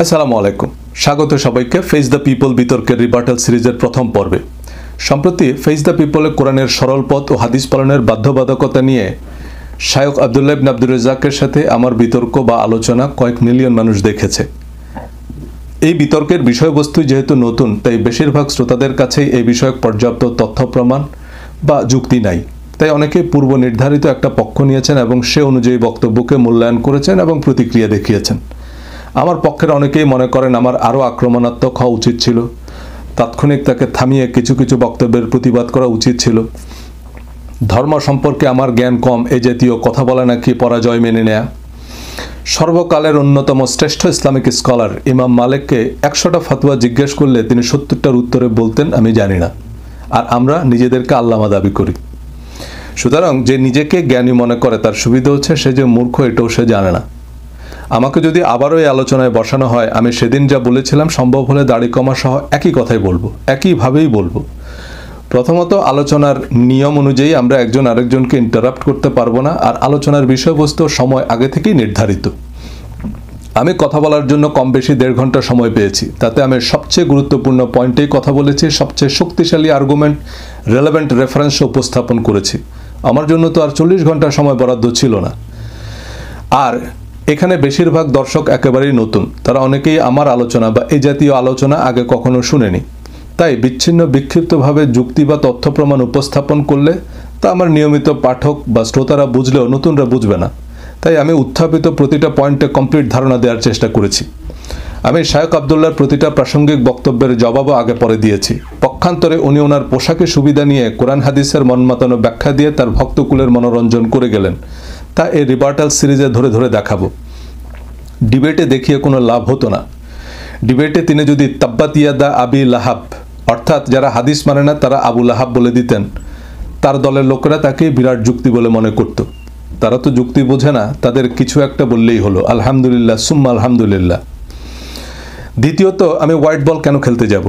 আসসালামু আলাইকুম, স্বাগত সবাইকে ফেস দ্য পিপল বিতর্কের রিবার্টাল সিরিজের প্রথম পর্বে। সম্প্রতি ফেস দ্য পিপলে কোরআনের সরল পথ ও হাদিস পালনের বাধ্যবাধকতা নিয়ে শায়খ আবদুল্লাহ ইবনে আব্দুর রাজ্জাকের সাথে আমার বিতর্ক বা আলোচনা কয়েক মিলিয়ন মানুষ দেখেছে। এই বিতর্কের বিষয়বস্তু যেহেতু নতুন, তাই বেশিরভাগ শ্রোতাদের কাছেই এই বিষয়ক পর্যাপ্ত তথ্য প্রমাণ বা যুক্তি নাই। তাই অনেকে পূর্ব নির্ধারিত একটা পক্ষ নিয়েছেন এবং সে অনুযায়ী বক্তব্যকে মূল্যায়ন করেছেন এবং প্রতিক্রিয়া দেখিয়েছেন। আমার পক্ষের অনেকেই মনে করেন আমার আরও আক্রমণাত্মক হওয়া উচিত ছিল, তাৎক্ষণিক তাকে থামিয়ে কিছু কিছু বক্তব্যের প্রতিবাদ করা উচিত ছিল। ধর্ম সম্পর্কে আমার জ্ঞান কম, এ জাতীয় কথা বলা নাকি পরাজয় মেনে নেয়া। সর্বকালের অন্যতম শ্রেষ্ঠ ইসলামিক স্কলার ইমাম মালিককে 100টা ফতোয়া জিজ্ঞেস করলে তিনি 70টার উত্তরে বলতেন আমি জানি না, আর আমরা নিজেদেরকে আল্লামা দাবি করি। সুতরাং যে নিজেকে জ্ঞানী মনে করে তার সুবিধা হচ্ছে সে যে মূর্খ এটাও সে জানে না। আমাকে যদি আবারও এই আলোচনায় বসানো হয়, আমি সেদিন যা বলেছিলাম সম্ভব হলে দাড়ি কমা সহ একই কথাই বলবো, একইভাবেই বলবো। প্রথমত, আলোচনার নিয়ম অনুযায়ী আমরা একজন আরেকজনকে ইন্টারাপ্ট করতে পারবো না, আর আলোচনার বিষয়বস্তু সময় আগে থেকেই নির্ধারিত। আমি কথা বলার জন্য কম বেশি 1.5 ঘন্টা সময় পেয়েছি, তাতে আমি সবচেয়ে গুরুত্বপূর্ণ পয়েন্টেই কথা বলেছি, সবচেয়ে শক্তিশালী আর্গুমেন্ট, রেলেভেন্ট রেফারেন্স উপস্থাপন করেছি। আমার জন্য তো আর 40 ঘন্টা সময় বরাদ্দ ছিল না। আর এখানে বেশিরভাগ দর্শক একেবারেই নতুন, তারা অনেকেই আমার আলোচনা বা এই জাতীয় আলোচনা আগে কখনো শুনেনি। তাই বিচ্ছিন্ন বিক্ষিপ্তভাবে যুক্তি বা তথ্য প্রমাণ উপস্থাপন করলে তা আমার নিয়মিত পাঠক বা শ্রোতারা বুঝলেও নতুনরা বুঝবে না। তাই আমি উত্থাপিত প্রতিটা পয়েন্টে কমপ্লিট ধারণা দেওয়ার চেষ্টা করেছি। আমি শায়খ আবদুল্লাহর প্রতিটা প্রাসঙ্গিক বক্তব্যের জবাবও আগে পরে দিয়েছি। পক্ষান্তরে উনি ওনার পোশাকে সুবিধা নিয়ে কোরআন হাদিসের মনমাতানো ব্যাখ্যা দিয়ে তার ভক্তকুলের মনোরঞ্জন করে গেলেন। তা এই রিবার্টাল সিরিজে ধরে ধরে দেখাবো। ডিবেটে দেখিয়ে কোনো লাভ হতো না। ডিবেটে তিনি যদি তাব্বাত ইয়াদা আবি লাহাব, অর্থাৎ যারা হাদিস মানে না তারা আবু লাহাব বলে দিতেন, তার দলের লোকেরা তাকে বিরাট যুক্তি বলে মনে করত। তারা তো যুক্তি বোঝে না, তাদের কিছু একটা বললেই হলো, আলহামদুলিল্লাহ সুম্মা আলহামদুলিল্লাহ। দ্বিতীয়ত, আমি হোয়াইট বল কেন খেলতে যাব?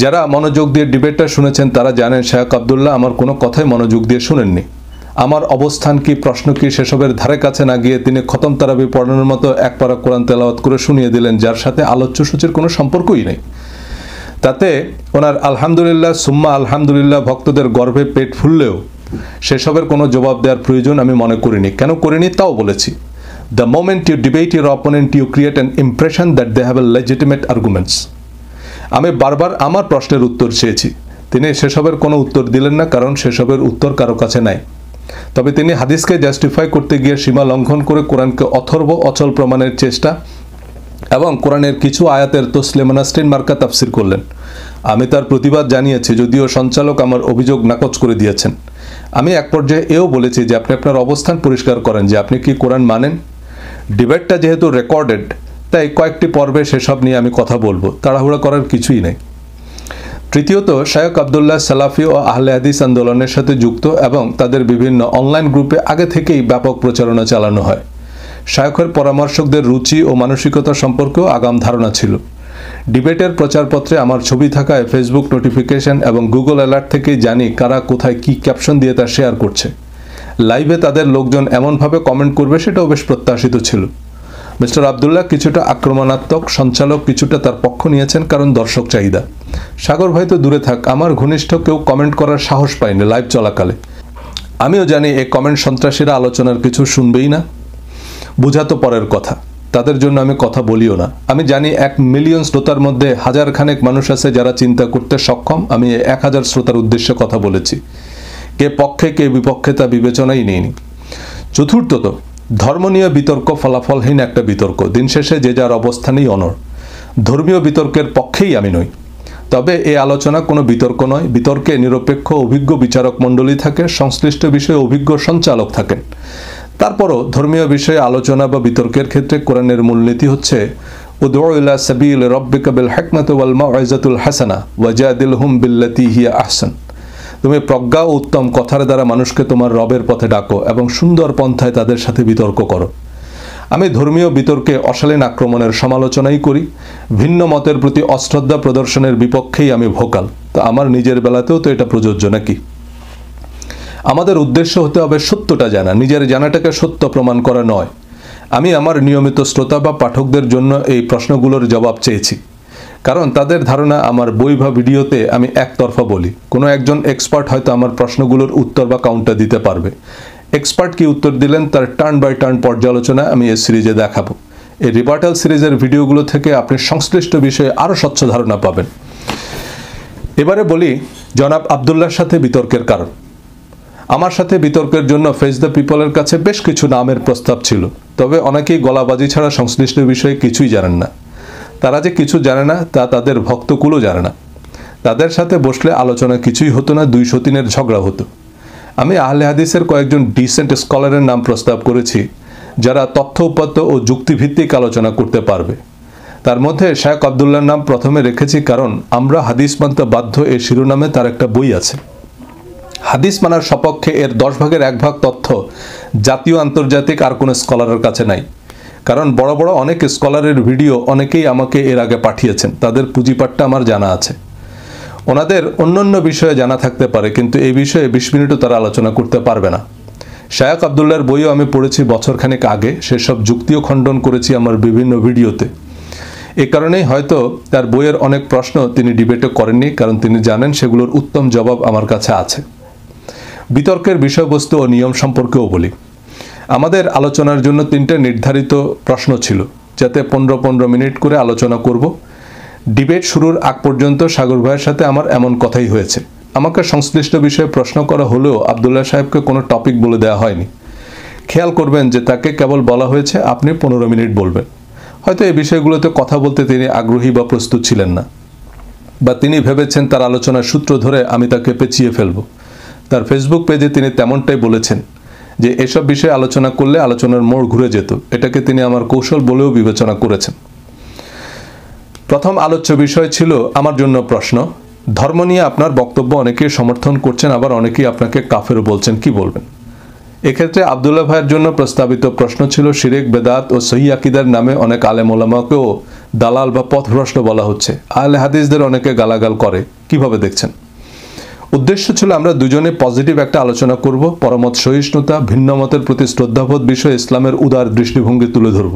যারা মনোযোগ দিয়ে ডিবেটটা শুনেছেন তারা জানেন শায়খ আবদুল্লাহ আমার কোনো কথাই মনোযোগ দিয়ে শুনেননি। আমার অবস্থান কি, প্রশ্ন কি, সেসবের ধারে কাছে না গিয়ে তিনি খতম তারাবি পড়ানোর মতো এক পারা কোরআন তেলাওয়াত করে শুনিয়ে দিলেন, যার সাথে আলোচ্য সূচির কোনো সম্পর্কই নেই। তাতে ওনার আলহামদুলিল্লাহ সুম্মা আলহামদুলিল্লাহ ভক্তদের গর্ভে পেট ফুললেও সেসবের কোনো জবাব দেওয়ার প্রয়োজন আমি মনে করিনি। কেন করিনি তাও বলেছি। The moment you debate your opponent you create an impression that they have a legitimate arguments. আমি বারবার আমার প্রশ্নের উত্তর চেয়েছি, তিনি সেসবের কোনো উত্তর দিলেন না, কারণ সেসবের উত্তর কারো কাছে নাই। তবে তিনি হাদিসকে জাস্টিফাই করতে গিয়ে সীমা লঙ্ঘন করে কোরআনকে অথর্ব অচল প্রমাণের চেষ্টা এবং কোরআনের কিছু আয়াতের তসলিমানাস্টিন মার্কা তাফসির করলেন। আমি তার প্রতিবাদ জানিয়েছি, যদিও সঞ্চালক আমার অভিযোগ নাকচ করে দিয়েছেন। আমি এক পর্যায়ে এও বলেছি যে আপনি আপনার অবস্থান পরিষ্কার করেন যে আপনি কি কোরআন মানেন। ডিবেটটা যেহেতু রেকর্ডেড, তাই কয়েকটি পর্বে সেসব নিয়ে আমি কথা বলবো, তাড়াহুড়া করার কিছুই নেই। তৃতীয়ত, শায়খ আবদুল্লাহ সালাফি ও আহলে হাদিস আন্দোলনের সাথে যুক্ত এবং তাদের বিভিন্ন অনলাইন গ্রুপে আগে থেকেই ব্যাপক প্রচারণা চালানো হয়। শায়খের পরামর্শকদের রুচি ও মানসিকতা সম্পর্কেও আগাম ধারণা ছিল। ডিবেটের প্রচারপত্রে আমার ছবি থাকায় ফেসবুক নোটিফিকেশন এবং গুগল অ্যালার্ট থেকেই জানি কারা কোথায় কি ক্যাপশন দিয়ে তা শেয়ার করছে। লাইভে তাদের লোকজন এমনভাবে কমেন্ট করবে সেটাও বেশ প্রত্যাশিত ছিল। মিস্টার আবদুল্লাহ কিছুটা আক্রমণাত্মক, সঞ্চালক কিছুটা তার পক্ষ নিয়েছেন কারণ দর্শক চাহিদা। সাগর ভাই তো দূরে থাক, আমার ঘনিষ্ঠ কেউ কমেন্ট করার সাহস পায়নি লাইভ চলাকালে। আমিও জানি এই কমেন্ট সন্ত্রাসীরা আলোচনার কিছু শুনবেই না, বোঝা তো পরের কথা, তাদের জন্য আমি কথা বলিও না। আমি জানি 1 মিলিয়ন শ্রোতার মধ্যে 1000 খানেক মানুষ আছে যারা চিন্তা করতে সক্ষম। আমি 1000 শ্রোতার উদ্দেশ্যে কথা বলেছি, কে পক্ষে কে বিপক্ষে তা বিবেচনাই নেইনি। চতুর্থত, ধর্ম নিয়ে বিতর্ক ফলাফলহীন একটা বিতর্ক, দিন শেষে যে যার অবস্থানেই অনড়। ধর্মীয় বিতর্কের পক্ষেই আমি নই, তবে এই আলোচনা কোনো বিতর্ক নয়। বিতর্কে নিরপেক্ষ অভিজ্ঞ বিচারক মণ্ডলী থাকে, সংশ্লিষ্ট বিষয়ে অভিজ্ঞ সঞ্চালক থাকেন। তারপরও ধর্মীয় বিষয়ে আলোচনা বা বিতর্কের ক্ষেত্রে কোরআনের মূলনীতি হচ্ছে উদউ ইলা সাবিল রাব্বিকা বিল হিকমাতি ওয়াল মাউইজাতুল হাসানা ওয়াজাদিলহুম বিল্লাতী হিয়া আহসান। তুমি প্রজ্ঞা ও উত্তম কথার দ্বারা মানুষকে তোমার রবের পথে ডাকো এবং সুন্দর পন্থায় তাদের সাথে বিতর্ক করো। আমি ধর্মীয় বিতর্কে অশালীন আক্রমণের সমালোচনাই করি, ভিন্ন মতের প্রতি অশ্রদ্ধা প্রদর্শনের বিপক্ষেই আমি ভোকাল। তো আমার নিজের বেলাতেও তো এটা প্রযোজ্য নাকি? আমাদের উদ্দেশ্য হতে হবে সত্যটা জানা, নিজের জানাটাকে সত্য প্রমাণ করা নয়। আমি আমার নিয়মিত শ্রোতা বা পাঠকদের জন্য এই প্রশ্নগুলোর জবাব চেয়েছি, কারণ তাদের ধারণা আমার বই বা ভিডিওতে আমি একতরফা বলি। কোনো একজন এক্সপার্ট হয়তো আমার প্রশ্নগুলোর উত্তর বা কাউন্টার দিতে পারবে। এক্সপার্ট কি উত্তর দিলেন তার টার্ন বাই টার্ন পর্যালোচনা আমি এই সিরিজে দেখাবো। এই রিবার্টাল সিরিজের ভিডিওগুলো থেকে আপনি সংশ্লিষ্ট বিষয়ে আরও স্বচ্ছ ধারণা পাবেন। এবারে বলি জনাব আবদুল্লাহর সাথে বিতর্কের কারণ। আমার সাথে বিতর্কের জন্য ফেস দ্য পিপলের কাছে বেশ কিছু নামের প্রস্তাব ছিল, তবে অনেকেই গলাবাজি ছাড়া সংশ্লিষ্ট বিষয়ে কিছুই জানেন না। তারা যে কিছু জানে না তা তাদের ভক্তকুলও জানে না। তাদের সাথে বসলে আলোচনা কিছুই হতো না, 203-এর ঝগড়া হতো। আমি আহলে হাদিসের কয়েকজন ডিসেন্ট স্কলারের নাম প্রস্তাব করেছি, যারা তথ্য উপাত্ত ও যুক্তিভিত্তিক আলোচনা করতে পারবে। তার মধ্যে শায়খ আবদুল্লাহর নাম প্রথমে রেখেছি, কারণ আমরা হাদিস মানতে বাধ্য এই শিরোনামে তার একটা বই আছে। হাদিস মানার সপক্ষে এর 10 ভাগের 1 ভাগ তথ্য জাতীয় আন্তর্জাতিক আর কোনো স্কলারের কাছে নাই। কারণ বড় বড় অনেক স্কলারের ভিডিও অনেকেই আমাকে এর আগে পাঠিয়েছেন, তাদের পুঁজিপাটটা আমার জানা আছে। ওনাদের অন্যান্য বিষয়ে জানা থাকতে পারে, কিন্তু এই বিষয়ে 20 মিনিটও তারা আলোচনা করতে পারবে না। শায়খ আবদুল্লাহর বইও আমি পড়েছি বছরখানেক আগে, সেসব যুক্তিও খণ্ডন করেছি আমার বিভিন্ন ভিডিওতে। এ কারণেই হয়তো তার বইয়ের অনেক প্রশ্ন তিনি ডিবেটে করেননি, কারণ তিনি জানেন সেগুলোর উত্তম জবাব আমার কাছে আছে। বিতর্কের বিষয়বস্তু ও নিয়ম সম্পর্কেও বলি। আমাদের আলোচনার জন্য 3টে নির্ধারিত প্রশ্ন ছিল, যাতে 15-15 মিনিট করে আলোচনা করব। ডিবেট শুরুর আগ পর্যন্ত সাগর ভাইয়ের সাথে আমার এমন কথাই হয়েছে। আমাকে সংশ্লিষ্ট বিষয়ে প্রশ্ন করা হলেও আবদুল্লাহ সাহেবকে কোনো টপিক বলে দেওয়া হয়নি। খেয়াল করবেন যে তাকে কেবল বলা হয়েছে আপনি 15 মিনিট বলবেন। হয়তো এই বিষয়গুলোতে কথা বলতে তিনি আগ্রহী বা প্রস্তুত ছিলেন না, বা তিনি ভেবেছেন তার আলোচনার সূত্র ধরে আমি তাকে পেঁচিয়ে ফেলব। তার ফেসবুক পেজে তিনি তেমনটাই বলেছেন যে এসব বিষয়ে আলোচনা করলে আলোচনার মোড় ঘুরে যেত। এটাকে তিনি আমার কৌশল বলেও বিবেচনা করেছেন। প্রথম আলোচ্য বিষয় ছিল আমার জন্য প্রশ্ন, ধর্ম নিয়ে আপনার বক্তব্য অনেকেই সমর্থন করছেন, আবার অনেকেই আপনাকে কাফেরও বলছেন, কি বলবেন? এক্ষেত্রে আবদুল্লাহ ভাইয়ের জন্য প্রস্তাবিত প্রশ্ন ছিল শিরক, বেদাত ও সহিহ আকীদার নামে অনেক আলেম ওলামাকেও দালাল বা পথভ্রষ্ট বলা হচ্ছে। আহলে হাদিসদের অনেকে গালাগাল করে, কিভাবে দেখছেন? উদ্দেশ্য ছিল আমরা দুজনে পজিটিভ একটা আলোচনা করব, পরমত সহিষ্ণুতা, ভিন্ন মতের প্রতি শ্রদ্ধাবোধ বিষয়ে ইসলামের উদার দৃষ্টিভঙ্গি তুলে ধরব।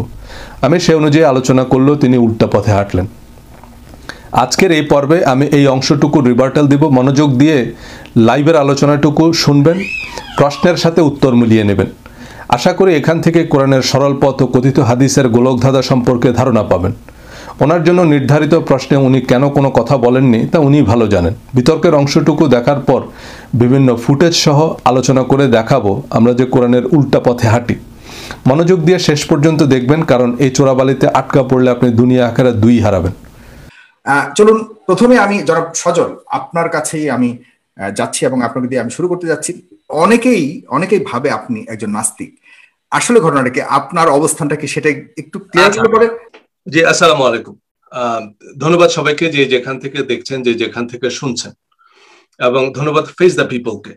আমি সে অনুযায়ী আলোচনা করলেও তিনি উল্টা পথে হাঁটলেন। আজকের এই পর্বে আমি এই অংশটুকু রিবার্টাল দিব। মনোযোগ দিয়ে লাইভের আলোচনাটুকু শুনবেন, প্রশ্নের সাথে উত্তর মিলিয়ে নেবেন। আশা করি এখান থেকে কোরআনের সরল পথ ও কথিত হাদিসের গোলকধাঁধা সম্পর্কে ধারণা পাবেন। ওনার জন্য নির্ধারিত প্রশ্নে উনি কেন কোনো কথা বলেননি তা উনি ভালো জানেন। বিতর্কের অংশটুকু দেখার পর বিভিন্ন ফুটেজ সহ আলোচনা করে দেখাবো আমরা যে কোরআনের উল্টা পথে হাঁটি। মনোযোগ দিয়ে শেষ পর্যন্ত দেখবেন, কারণ এই চোরাবালিতে আটকা পড়লে আপনি দুনিয়া আখেরাত দুই হারাবেন। চলুন প্রথমে আমি জনাব সজল আপনার কাছেই আমি যাচ্ছি এবং আপনাকে দিয়ে আমি শুরু করতে যাচ্ছি। অনেকেই ভাবে আপনি একজন নাস্তিক। আসলে ঘটনাটা কি, আপনার অবস্থানটা কি, সেটা একটু ক্লিয়ার করতে পারে? জি, আসসালামু আলাইকুম। ধন্যবাদ সবাইকে যে যেখান থেকে দেখছেন, যে যেখান থেকে শুনছেন, এবং ধন্যবাদ ফেস দ্য পিপলকে।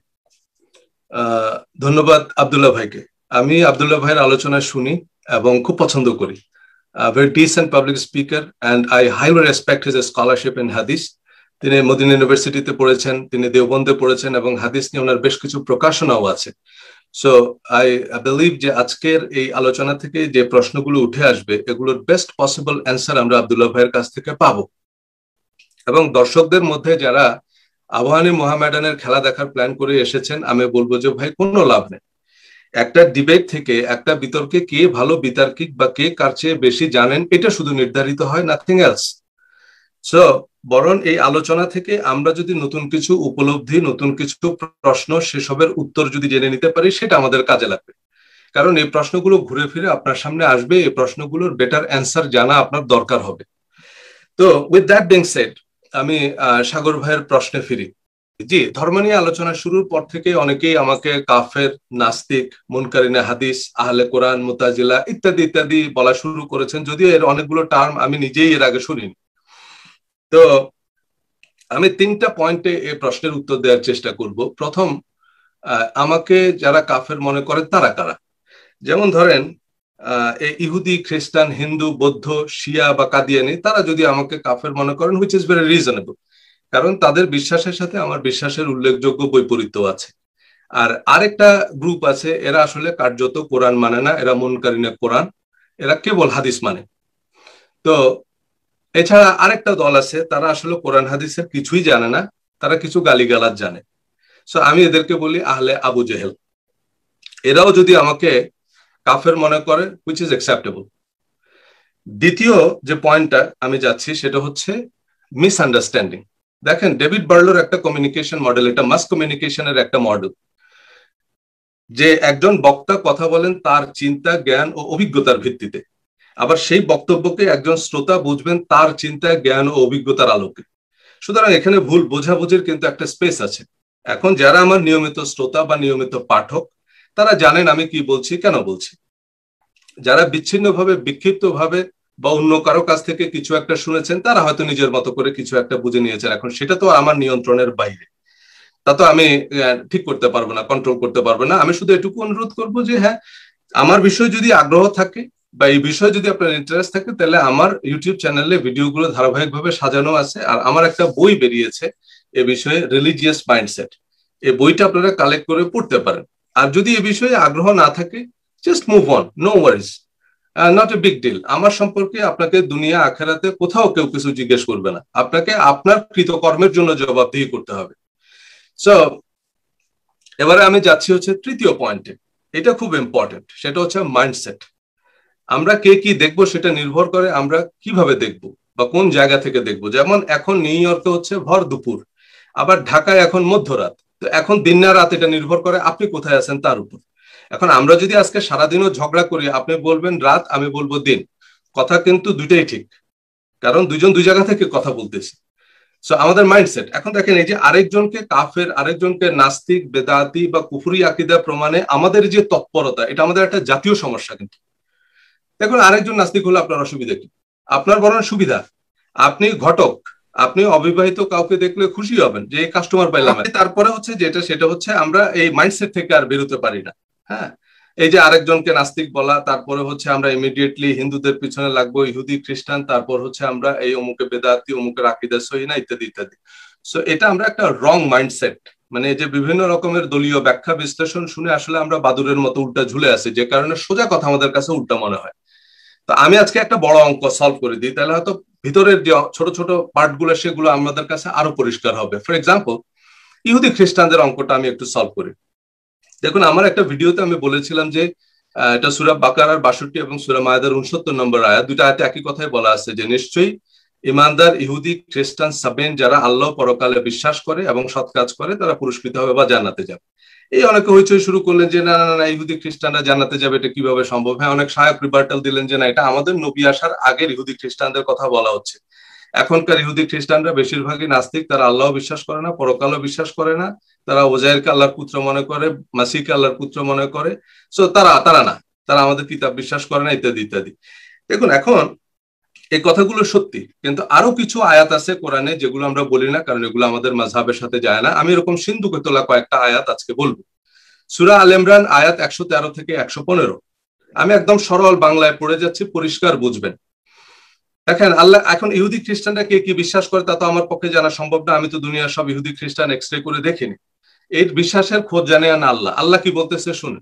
ধন্যবাদ আবদুল্লাহ ভাইকে। আমি আবদুল্লাহ ভাইয়ের আলোচনা শুনি এবং খুব পছন্দ করি। Very decent public speaker and I highly respect his scholarship in hadith. তিনি মদিনা ইউনিভার্সিটিতে পড়েছেন, তিনি দেওবন্দে পড়েছেন এবং হাদিস নিয়ে ওনার বেশ কিছু প্রকাশনাও আছে। সো আই বিলিভ যে আজকের এই আলোচনা থেকে যে প্রশ্নগুলো উঠে আসবে এগুলোর বেস্ট পসিবল অ্যান্সার আমরা আবদুল্লাহ ভাইয়ের কাছ থেকে পাবো। এবং দর্শকদের মধ্যে যারা আবাহনী মোহামেডানের খেলা দেখার প্ল্যান করে এসেছেন, আমি বলবো যে ভাই কোনো লাভ নেই। একটা ডিবেট থেকে, একটা বিতর্কে কে ভালো বিতার্কিক বা কে কার চেয়ে বেশি জানেন এটা শুধু নির্ধারিত হয়, নাথিং এলস। সো বরং এই আলোচনা থেকে আমরা যদি নতুন কিছু উপলব্ধি, নতুন কিছু প্রশ্ন, সেসবের উত্তর যদি জেনে নিতে পারি, সেটা আমাদের কাজে লাগবে। কারণ এই প্রশ্নগুলো ঘুরে ফিরে আপনার সামনে আসবে, এই প্রশ্নগুলোর বেটার অ্যান্সার জানা আপনার দরকার হবে। তো উইথ দ্যাট বিং সেড, আমি সাগর ভাইয়ের প্রশ্নে ফিরি। জি, ধর্ম নিয়ে আলোচনা শুরুর পর থেকে অনেকেই আমাকে কাফের, নাস্তিক, মুনকারিনে হাদিস, আহলে কোরআন, মুতাজিলা ইত্যাদি ইত্যাদি বলা শুরু করেছেন, যদিও এর অনেকগুলো টার্ম আমি নিজেই এর আগে শুনিনি। তো আমি 3টা পয়েন্টে এই প্রশ্নের উত্তর দেওয়ার চেষ্টা করব। প্রথম, আমাকে যারা কাফের মনে করে তারা কারা? যেমন ধরেন ইহুদি, খ্রিস্টান, হিন্দু, বৌদ্ধ, শিয়া বা কাদিয়ানি, তারা যদি আমাকে কাফের মনে করেন, হুইচ ইজ ভেরি রিজনেবল, কারণ তাদের বিশ্বাসের সাথে আমার বিশ্বাসের উল্লেখযোগ্য বৈপরীত্য আছে। আর আরেকটা গ্রুপ আছে, এরা আসলে কার্যত কোরআন মানে না, এরা মুনকারিনে কোরআন, এরা কেবল হাদিস মানে। তো এছাড়া আরেকটা দল আছে, তারা আসলে কোরআন হাদিসের কিছুই জানে না, তারা কিছু গালিগালাজ জানে। সো আমি এদেরকে বলি আহলে আবু জেহেল। এরাও যদি আমাকে কাফের মনে করে, হুইচ ইজ অ্যাকসেপ্টেবল। দ্বিতীয় যে পয়েন্টটা আমি যাচ্ছি সেটা হচ্ছে মিসআন্ডারস্ট্যান্ডিং। দেখেন, ডেভিড বার্লোর একটা কমিউনিকেশন মডেল, এটা মাস কমিউনিকেশনের একটা মডেল, যে একজন বক্তা কথা বলেন তার চিন্তা, জ্ঞান ও অভিজ্ঞতার ভিত্তিতে, আবার সেই বক্তব্যকে একজন শ্রোতা বুঝবেন তার চিন্তা, জ্ঞান ও অভিজ্ঞতার আলোকে। সুতরাং এখানে ভুল বোঝাবুঝির কিন্তু একটা স্পেস আছে। এখন যারা আমার নিয়মিত শ্রোতা বা নিয়মিত পাঠক, তারা জানেন আমি কি বলছি, কেন বলছি। যারা বিচ্ছিন্নভাবে, বিক্ষিপ্তভাবে বা অন্য কারো কাছ থেকে কিছু একটা শুনেছেন, তারা হয়তো নিজের মতো করে কিছু একটা বুঝে নিয়েছেন। এখন সেটা তো আমার নিয়ন্ত্রণের বাইরে, তা তো আমি ঠিক করতে পারবো না, কন্ট্রোল করতে পারবো না। আমি শুধু এটুকু অনুরোধ করবো যে হ্যাঁ, আমার বিষয়ে যদি আগ্রহ থাকে বা এই বিষয়ে যদি আপনার ইন্টারেস্ট থাকে, তাহলে আমার ইউটিউব চ্যানেলে ভিডিওগুলো ধারাবাহিকভাবে সাজানো আছে। আর আমার একটা বই বেরিয়েছে এ বিষয়ে, রিলিজিয়াস মাইন্ডসেট। এই বইটা আপনারা কালেক্ট করে পড়তে পারেন। আর যদি এ বিষয়ে আগ্রহ না থাকে, just move on, no worries, not a big deal. আমার সম্পর্কে আপনাকে দুনিয়া আখেরাতে কোথাও কেউ কিছু জিজ্ঞেস করবে না, আপনাকে আপনার কৃতকর্মের জন্য জবাবদিহি করতে হবে। সো এবারে আমি যাচ্ছি হচ্ছে তৃতীয় পয়েন্টে, এটা খুব ইম্পর্টেন্ট, সেটা হচ্ছে মাইন্ডসেট। আমরা কে কি দেখবো সেটা নির্ভর করে আমরা কিভাবে দেখবো বা কোন জায়গা থেকে দেখবো। যেমন এখন নিউ ইয়র্কে হচ্ছে ভর দুপুর, আবার ঢাকায় এখন মধ্যরাত। তো এখন দিন না রাত এটা নির্ভর করে আপনি কোথায় আছেন তার উপর। এখন আমরা যদি আজকে সারাদিনও ঝগড়া করি, আপনি বলবেন রাত, আমি বলবো দিন, কথা কিন্তু দুইটাই ঠিক, কারণ দুইজন দুই জায়গা থেকে কথা বলতেছি। সো আমাদের মাইন্ডসেট। এখন দেখেন, এই যে আরেকজনকে কাফের, আরেকজনকে নাস্তিক, বেদাতি বা কুফরি আকীদা প্রমাণে আমাদের যে তৎপরতা, এটা আমাদের একটা জাতীয় সমস্যা। কিন্তু দেখুন, আরেকজন নাস্তিক হলে আপনার অসুবিধা কি? আপনার বরং সুবিধা। আপনি ঘটক, আপনি অবিবাহিত কাউকে দেখলে খুশি হবেন যে এই কাস্টমার পাইলাম। তারপরে হচ্ছে যেটা, সেটা হচ্ছে আমরা এই মাইন্ডসেট থেকে আর বেরোতে পারি না। হ্যাঁ, এই যে আরেকজনকে নাস্তিক বলা, তারপরে হচ্ছে আমরা ইমিডিয়েটলি হিন্দুদের পিছনে লাগবো, ইহুদি খ্রিস্টান, তারপর হচ্ছে আমরা এই অমুকে বেদাতি, অমুকের আকীদা সহি না, ইত্যাদি ইত্যাদি। সো এটা আমরা একটা রং মাইন্ডসেট, মানে যে বিভিন্ন রকমের দলীয় ব্যাখ্যা বিশ্লেষণ শুনে আসলে আমরা বাদুরের মতো উল্টা ঝুলে আছি, যে কারণে সোজা কথা আমাদের কাছে উল্টা মনে হয়। তো আমি আজকে একটা বড় অঙ্ক সলভ করে দিই, তাহলে হয়তো ভিতরের যে ছোট ছোট পার্ট গুলো, সেগুলো আমাদের কাছে আরো পরিষ্কার হবে। ফর এক্সাম্পল, ইহুদি খ্রিস্টানদের অঙ্কটা আমি একটু সলভ করি। দেখুন, আমার একটা ভিডিওতে আমি বলেছিলাম যে এটা সূরা বাকারার 62 এবং সূরা মায়েদার 69 নম্বর আয়াত, দুইটা আয়াতে একই কথাই বলা আছে যে নিশ্চয়ই ইমানদার ইহুদি খ্রিস্টান সাবেন যারা আল্লাহ পরকালে বিশ্বাস করে এবং সৎ কাজ করে, তারা পুরস্কৃত হবে বা জান্নাতে যাবে। এই অনেকে হইচই শুরু করলেন যে না না না, ইহুদি খ্রিস্টানরা জান্নাতে যাবে, এটা কিভাবে সম্ভব? হ্যাঁ, অনেক সহায়ক রিবার্টাল দিলেন যে না, এটা আমাদের নবী আসার আগের ইহুদি খ্রিস্টানদের কথা বলা হচ্ছে। এখনকার ইহুদি খ্রিস্টানরা বেশিরভাগই নাস্তিক, তারা আল্লাহ বিশ্বাস করে না, পরকালও বিশ্বাস করে না, তারা ওজাইরকে আল্লাহর পুত্র মনে করে, মাসিহকে আল্লাহর পুত্র মনে করে। সো তারা না, তারা আমাদের কিতাব বিশ্বাস করে না, ইত্যাদি ইত্যাদি। দেখুন, এখন এই কথাগুলো সত্যি, কিন্তু আরো কিছু আয়াত আছে কোরআনে যেগুলো আমরা বলি না, কারণ এগুলো আমাদের মাযহাবের সাথে যায় না। আমি এরকম সিন্ধুকে তোলা কয়েকটা আয়াত আজকে বলবো। সূরা আল ইমরান আয়াত 113 থেকে 115। আমি একদম সরল বাংলায় পড়ে যাচ্ছি, পরিষ্কার বুঝবেন। দেখেন, আল্লাহ, এখন ইহুদি খ্রিস্টানরা কে কি বিশ্বাস করে তা তো আমার পক্ষে জানা সম্ভব না। আমি তো দুনিয়ার সব ইহুদি খ্রিস্টান এক্সরে করে দেখিনি। এই বিশ্বাসের খোঁজ জানে না আল্লাহ। আল্লাহ কি বলতেছে শুনে,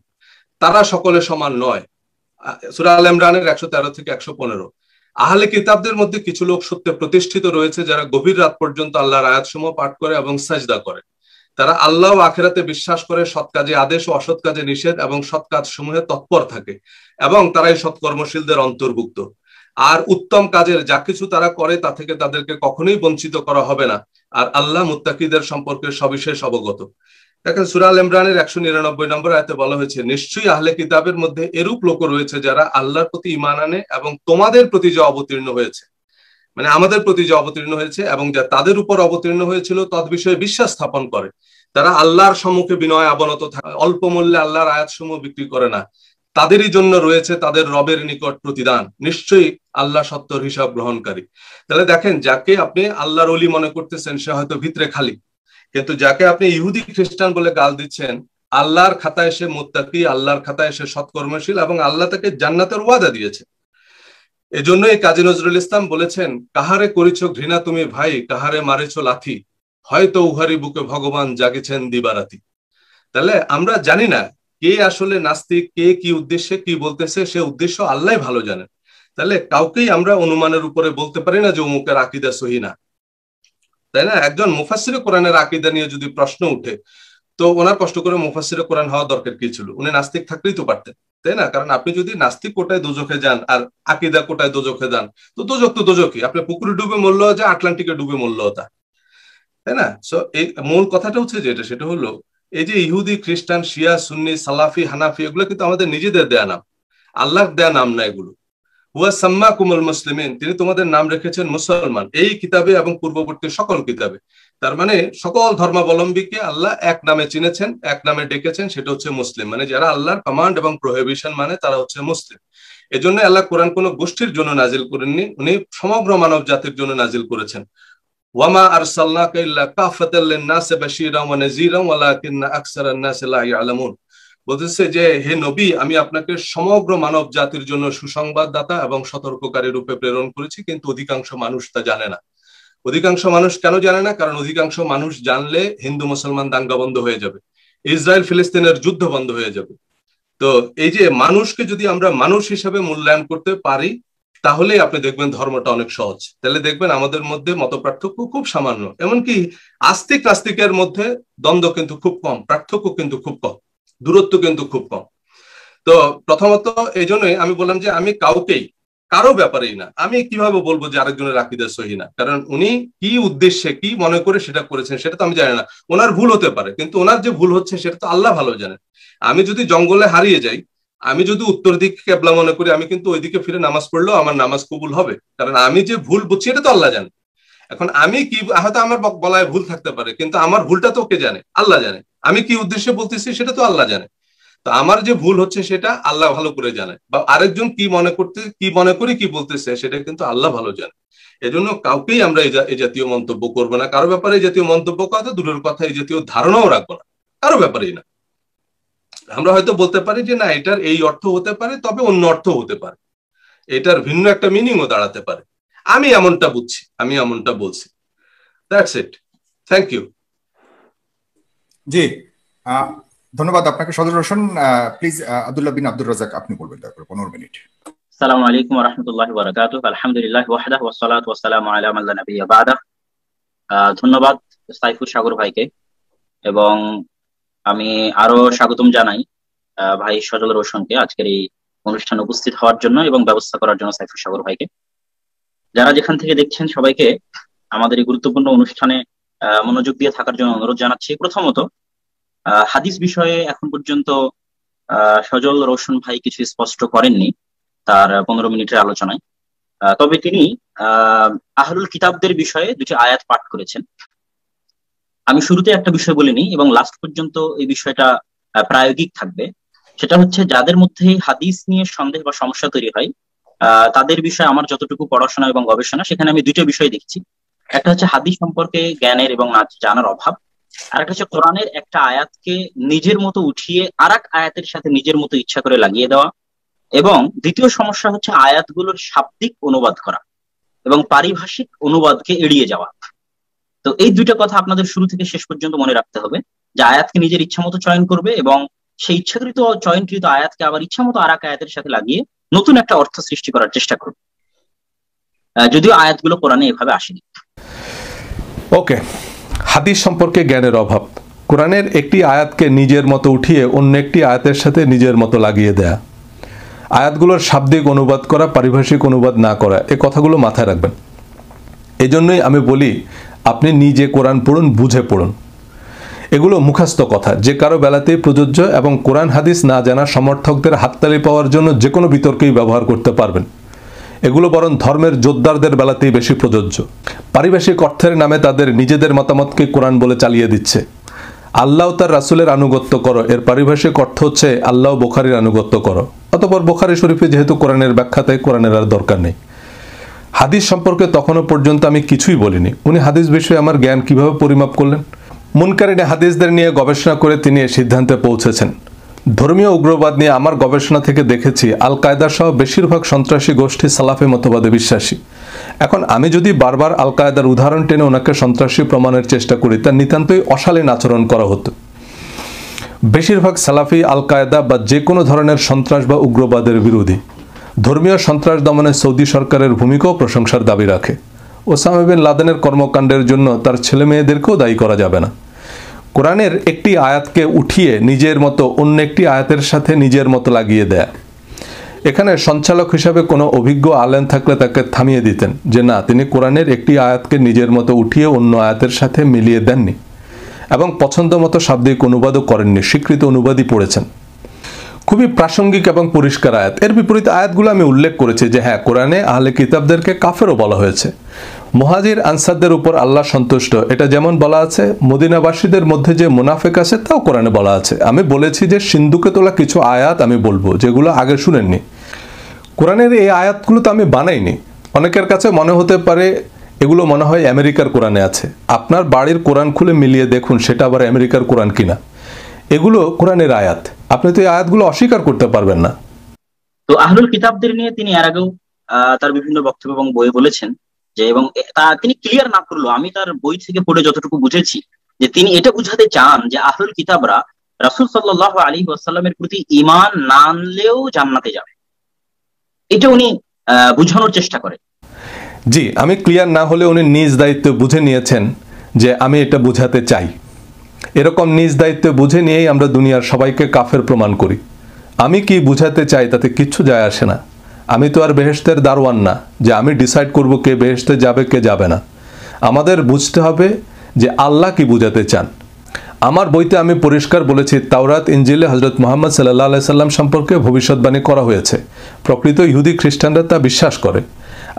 তারা সকলে সমান নয়। সূরা আল ইমরানের 113 থেকে 115। আহলে কিতাবদের মধ্যে কিছু লোক সত্যে প্রতিষ্ঠিত রয়েছে, যারা গভীর রাত পর্যন্ত আল্লাহর আয়াতসমূহ পাঠ করে এবং সাজদা করে। তারা আল্লাহ ও আখিরাতে বিশ্বাস করে, সৎ কাজে আদেশ ও অসৎ কাজে নিষেধ এবং সৎ কাজ সমূহে তৎপর থাকে, এবং তারাই সৎকর্মশীলদের অন্তর্ভুক্ত। আর উত্তম কাজের যা কিছু তারা করে তা থেকে তাদেরকে কখনোই বঞ্চিত করা হবে না। আর আল্লাহ মুত্তাকিদের সম্পর্কে সবিশেষ অবগত। দেখেন, সূরা আল ইমরানের 199 নম্বর আয়াতে বলা হয়েছে, নিশ্চয়ই আহলে কিতাবের মধ্যে এরূপ লোক রয়েছে যারা আল্লাহর প্রতি ঈমান আনে এবং তোমাদের প্রতি যে অবতীর্ণ হয়েছে, মানে আমাদের প্রতি যে অবতীর্ণ হয়েছে এবং যা তাদের উপর অবতীর্ণ হয়েছিল তদ বিষয়ে বিশ্বাস স্থাপন করে। তারা আল্লাহর সম্মুখে বিনয় অবনত থাকে, অল্প মূল্যে আল্লাহর আয়াতসমূহ বিক্রি করে না। তাদেরই জন্য রয়েছে তাদের রবের নিকট প্রতিদান, নিশ্চয়ই আল্লাহ সত্যর হিসাব গ্রহণকারী। তাহলে দেখেন, যাকে আপনি আল্লাহর ওলি মনে করতেছেন সে হয়তো ভিতরে খালি, কিন্তু যাকে আপনি ইহুদি খ্রিস্টান বলে গাল দিচ্ছেন, আল্লাহর খাতায় সে মুত্তাকি, আল্লাহর খাতায় সে সৎকর্মশীল এবং আল্লাহ তাকে জান্নাতের ওয়াদা দিয়েছে। এজন্যই কাজী নজরুল ইসলাম বলেছেন, কাহারে করিছ ঘৃণা তুমি ভাই, কাহারে মারেছ লাথি, হয়তো উহারি বুকে ভগবান জাগেছেন দিবারাতি। তাহলে আমরা জানি না কে আসলে নাস্তিক, কে কি উদ্দেশ্যে কি বলতেছে, সে উদ্দেশ্য আল্লাহ ভালো জানেন। তাহলে কাউকেই আমরা অনুমানের উপরে বলতে পারি না যে অমুকের আকীদা সহি না, তাই না? একজন মুফাসসিরে কোরআনের আকীদা নিয়ে যদি প্রশ্ন উঠে, তো ওনার কষ্ট করে মুফাসসিরে কোরআন হওয়া দরকার কি ছিল? উনি নাস্তিক থাকলেই তো পারতেন, তাই না? কারণ আপনি যদি নাস্তিক কোটায় দোজখে যান আর আকীদা কোটায় দোজখে যান, তো দোজখ তো দোজখই। আপনি পুকুরে ডুবে মরলেও যা, আটলান্টিকে ডুবে মরলেও তা, তাই না? সো এই মূল কথাটা হচ্ছে যেটা, সেটা হলো এই যে ইহুদি, খ্রিস্টান, শিয়া, সুন্নি, সালাফি, হানাফি, এগুলো কিন্তু আমাদের নিজেদের দেয়া নাম, আল্লাহর দেয়া নাম না এগুলো। হুয়া সাম্মাকুমুল মুসলিমিন, তিনি তোমাদের নাম রেখেছেন মুসলমান, এই কিতাবে এবং পূর্ববর্তী সকল কিতাবে। তার মানে সকল ধর্মাবলম্বীকে আল্লাহ এক নামে চিনেছেন, এক নামে ডেকেছেন, সেটা হচ্ছে মুসলিম। মানে যারা আল্লাহর কমান্ড এবং প্রহিবিশন মানে তারা হচ্ছে মুসলিম। এজন্য আল্লাহ কোরআন কোন গোষ্ঠীর জন্য নাজিল করেননি, উনি সমগ্র মানব জাতির জন্য নাজিল করেছেন। ওয়ামা আরসালনাকা ইল্লা কাফাতাল লিন-নাসি বাশীরান ওয়া নাযীরান ওয়ালাকিন্না আকসারান নাসি লা ইয়ালামুন। বলতেছে যে হে নবী, আমি আপনাকে সমগ্র মানব জাতির জন্য সুসংবাদদাতা এবং সতর্ককারী রূপে প্রেরণ করেছি, কিন্তু অধিকাংশ মানুষ তা জানে না। অধিকাংশ মানুষ কেন জানে না? কারণ অধিকাংশ মানুষ জানলে হিন্দু মুসলমান দাঙ্গা বন্ধ হয়ে যাবে, ইসরায়েল ফিলিস্তিনের যুদ্ধ বন্ধ হয়ে যাবে। তো এই যে মানুষকে যদি আমরা মানুষ হিসেবে মূল্যায়ন করতে পারি, তাহলেই আপনি দেখবেন ধর্মটা অনেক সহজ। তাহলে দেখবেন আমাদের মধ্যে মত পার্থক্য খুব সামান্য, এমনকি আস্তিক নাস্তিকের মধ্যে দ্বন্দ্ব কিন্তু খুব কম, পার্থক্য কিন্তু খুব কম, দূরত্ব কিন্তু খুব কম। তো প্রথমত এই জন্যই আমি বললাম যে আমি কাউকেই, কারো ব্যাপারেই না, আমি কিভাবে বলবো যে আরেকজনের আকীদা সহি না? কারণ উনি কি উদ্দেশ্যে কি মনে করে সেটা করেছেন সেটা তো আমি জানি না। ওনার ভুল হতে পারে, কিন্তু ওনার যে ভুল হচ্ছে সেটা তো আল্লাহ ভালো জানেন। আমি যদি জঙ্গলে হারিয়ে যাই, আমি যদি উত্তর দিক কেবলা মনে করি, আমি কিন্তু ওইদিকে ফিরে নামাজ পড়লেও আমার নামাজ কবুল হবে, কারণ আমি যে ভুল বুঝছি এটা তো আল্লাহ জানে। এখন আমি কি, হয়তো আমার বলায় ভুল থাকতে পারে, কিন্তু আমার ভুলটা তো কে জানে? আল্লাহ জানে। আমি কি উদ্দেশ্যে বলতেছি সেটা তো আল্লাহ জানে। তো আমার যে ভুল হচ্ছে সেটা আল্লাহ ভালো করে জানে, বা আরেকজন কি মনে করি কি বলতেছে সেটা কিন্তু আল্লাহ ভালো জানে। এজন্য কাউকেই আমরা এই জাতীয় মন্তব্য করবো না, কারো ব্যাপারে এই জাতীয় মন্তব্য করা তো দূরের কথা, এই জাতীয় ধারণাও রাখবো না কারো ব্যাপারেই না। আমরা হয়তো বলতে পারি যে না, এটার এই অর্থ হতে পারে, তবে অন্য অর্থ হতে পারে, এটার ভিন্ন একটা মিনিংও দাঁড়াতে পারে। আমি এমনটা বুঝছি, আমি এমনটা বলছি। That's it. Thank you. জি, ধন্যবাদ আপনাকে সদর হোসেন। প্লিজ আব্দুল্লাহ বিন আব্দুর রাজাক, আপনি বলবেন দয়া করে 15 মিনিট। আসসালামু আলাইকুম ওয়া রাহমাতুল্লাহি ওয়া বারাকাতুহু। আলহামদুলিল্লাহি ওয়াহদাহু ওয়াস সালাতু ওয়াস সালামু আলা মান লা নাবিয়্যা বা'দাহ। ধন্যবাদ সাইফুর সাগর ভাইকে, এবং আমি আরো স্বাগতম জানাই ভাই সজল রোশনকে আজকের এই অনুষ্ঠানে উপস্থিত হওয়ার জন্য এবং ব্যবস্থা করার জন্য সাইফুর সাগর ভাইকে। যারা যেখান থেকে দেখছেন সবাইকে আমাদের এই গুরুত্বপূর্ণ অনুষ্ঠানে মনোযোগ দিয়ে থাকার জন্য অনুরোধ জানাচ্ছি। প্রথমত, হাদিস বিষয়ে এখন পর্যন্ত সজল রোশন ভাই কিছু স্পষ্ট করেননি তার 15 মিনিটের আলোচনায়। তবে তিনি আহলুল কিতাবদের বিষয়ে দুটি আয়াত পাঠ করেছেন। আমি শুরুতে একটা বিষয় বলিনি এবং লাস্ট পর্যন্ত এই বিষয়টা প্রায়োগিক থাকবে। সেটা হচ্ছে, যাদের মধ্যে হাদিস নিয়ে সন্দেহ বা সমস্যা তৈরি হয় তাদের বিষয়ে আমার যতটুকু পড়াশোনা এবং গবেষণা, সেখানে আমি দুটো বিষয় দেখছি। একটা হচ্ছে হাদিস সম্পর্কে জ্ঞানের এবং জানার অভাব, আর একটা হচ্ছে কোরআনের একটা আয়াতকে নিজের মতো উঠিয়ে আর এক আয়াতের সাথে নিজের মতো ইচ্ছা করে লাগিয়ে দেওয়া, এবং দ্বিতীয় সমস্যা হচ্ছে আয়াতগুলোর শাব্দিক অনুবাদ করা এবং পারিভাষিক অনুবাদকে এড়িয়ে যাওয়া। তো এই দুইটা কথা আপনাদের শুরু থেকে শেষ পর্যন্ত মনে রাখতে হবে, যে আয়াতকে নিজের ইচ্ছা মতো চয়ন করবে এবং সেই ইচ্ছাকৃত চয়নকৃত আয়াতকে আবার ইচ্ছা মতো আর এক আয়াতের সাথে লাগিয়ে নতুন একটা অর্থ সৃষ্টি করার চেষ্টা করবে, যদিও আয়াতগুলো কোরআনে এভাবে আসেনি। ওকে, হাদিস সম্পর্কে জ্ঞানের অভাব, কোরআনের একটি আয়াতকে নিজের মতো উঠিয়ে অন্য একটি আয়াতের সাথে নিজের মতো লাগিয়ে দেয়া, আয়াতগুলোর শাব্দিক অনুবাদ করা, পারিভাষিক অনুবাদ না করা, এই কথাগুলো মাথায় রাখবেন। এই জন্যই আমি বলি, আপনি নিজে কোরআন পড়ুন, বুঝে পড়ুন। এগুলো মুখস্থ কথা, যে কারো বেলাতেই প্রযোজ্য, এবং কোরআন হাদিস না জানা সমর্থকদের হাততালি পাওয়ার জন্য যে কোনো বিতর্কেই ব্যবহার করতে পারবেন। এগুলো বরং ধর্মের যোদ্ধারদের বেলাতেই বেশি প্রযোজ্য। পারিভাষিক অর্থের নামে তাদের নিজেদের মতামতকে কোরআন বলে চালিয়ে দিচ্ছে। আল্লাহ তার রাসূলের আনুগত্য করো, এর পারিভাষিক অর্থ হচ্ছে আল্লাহ বুখারীর আনুগত্য করো। অতঃপর বুখারী শরীফে যেহেতু কোরআনের ব্যাখ্যা, তাই কোরআনের আর দরকার নেই। হাদিস সম্পর্কে তখনও পর্যন্ত আমি কিছুই বলিনি। উনি হাদিস বিষয়ে আমার জ্ঞান কিভাবে পরিমাপ করলেন? মুনকারিনে হাদিসদের নিয়ে গবেষণা করে তিনি এই সিদ্ধান্তে পৌঁছেছেন। ধর্মীয় উগ্রবাদ নিয়ে আমার গবেষণা থেকে দেখেছি, আল কায়দা সহ বেশিরভাগ সন্ত্রাসী গোষ্ঠী সালাফি মতবাদে বিশ্বাসী। এখন আমি যদি বারবার আল কায়দার উদাহরণ টেনে ওনাকে সন্ত্রাসী প্রমাণের চেষ্টা করি, তার নিতান্তই অশালীন আচরণ করা হতো। বেশিরভাগ সালাফি আল কায়েদা বা যে কোনো ধরনের সন্ত্রাস বা উগ্রবাদের বিরোধী। ধর্মীয় সন্ত্রাস দমনে সৌদি সরকারের ভূমিকাও প্রশংসার দাবি রাখে। ওসামা বিন লাদেনের কর্মকাণ্ডের জন্য তার ছেলে মেয়েদেরকেও দায়ী করা যাবে না। কোরআনের একটি আয়াতকে উঠিয়ে নিজের মতো অন্য একটি আয়াতের সাথে নিজের মতো লাগিয়ে দেয়। এখানে সঞ্চালক হিসাবে কোনো অভিজ্ঞ আলেম থাকলে তাকে থামিয়ে দিতেন যে না, তিনি কোরআনের একটি আয়াতকে নিজের মতো উঠিয়ে অন্য আয়াতের সাথে মিলিয়ে দেননি এবং পছন্দ মতো শাব্দিক অনুবাদও করেননি, স্বীকৃত অনুবাদই পড়েছেন। খুবই প্রাসঙ্গিক এবং পরিষ্কার আয়াত। এর বিপরীত আয়াতগুলো আমি উল্লেখ করেছি যে হ্যাঁ, কোরআনে আহলে কিতাবদেরকে কাফেরও বলা হয়েছে। মুহাজির আনসারদের উপর আল্লাহ সন্তুষ্ট, এটা যেমন বলা আছে। মদিনাবাসীদের মধ্যে যে মুনাফিক আছে তাও কোরআনে বলা আছে। আমি বলেছি যে সিন্ধুকে তোলা কিছু আয়াত আমি বলবো যেগুলো আগে শুনেননি। কোরআনের এই আয়াতগুলো তো আমি বানাইনি। অনেকের কাছে মনে হতে পারে এগুলো মনে হয় আমেরিকার কোরআনে আছে। আপনার বাড়ির কোরআন খুলে মিলিয়ে দেখুন সেটা আবার আমেরিকার কোরআন কিনা। এগুলো কোরআনের আয়াত, আপনি তো এই আয়াতগুলো অস্বীকার করতে পারবেন না। তো আহলুল কিতাবদের নিয়ে তিনি এর আগেও তার বিভিন্ন বক্তব্য এবং বইয়ে বলেছেন যে, এবং তা তিনি ক্লিয়ার না করলো, আমি তার বই থেকে পড়ে যতটুকু বুঝেছি যে তিনি এটা বুঝাতে চান যে আহলুল কিতাবরা রাসূল সাল্লাল্লাহু আলাইহি ওয়াসাল্লামের প্রতি ঈমান না আনলেও জান্নাতে যাবে, এটা উনি বুঝানোর চেষ্টা করেন। জি, আমি ক্লিয়ার না হলে উনি নিজ দায়িত্ব বুঝে নিয়েছেন যে আমি এটা বুঝাতে চাই। এরকম নিজ দায়িত্ব বুঝে নিয়েই আমরা দুনিয়ার সবাইকে কাফের প্রমাণ করি। আমি কি বুঝাতে চাই তাতে কিচ্ছু যায় আসে না। আমি তো আর বেহেশতের দারওয়ান না যে আমি ডিসাইড করব কে বেহেশতে যাবে কে যাবে না। আমাদের বুঝতে হবে যে আল্লাহ কি বুঝাতে চান। আমার বইতে আমি পরিষ্কার বলেছি, তাওরাত ইনজিলে হযরত মুহাম্মদ সাল্লাল্লাহু আলাইহি সাল্লাম সম্পর্কে ভবিষ্যৎবাণী করা হয়েছে। প্রকৃত ইহুদি খ্রিস্টানরা তা বিশ্বাস করে।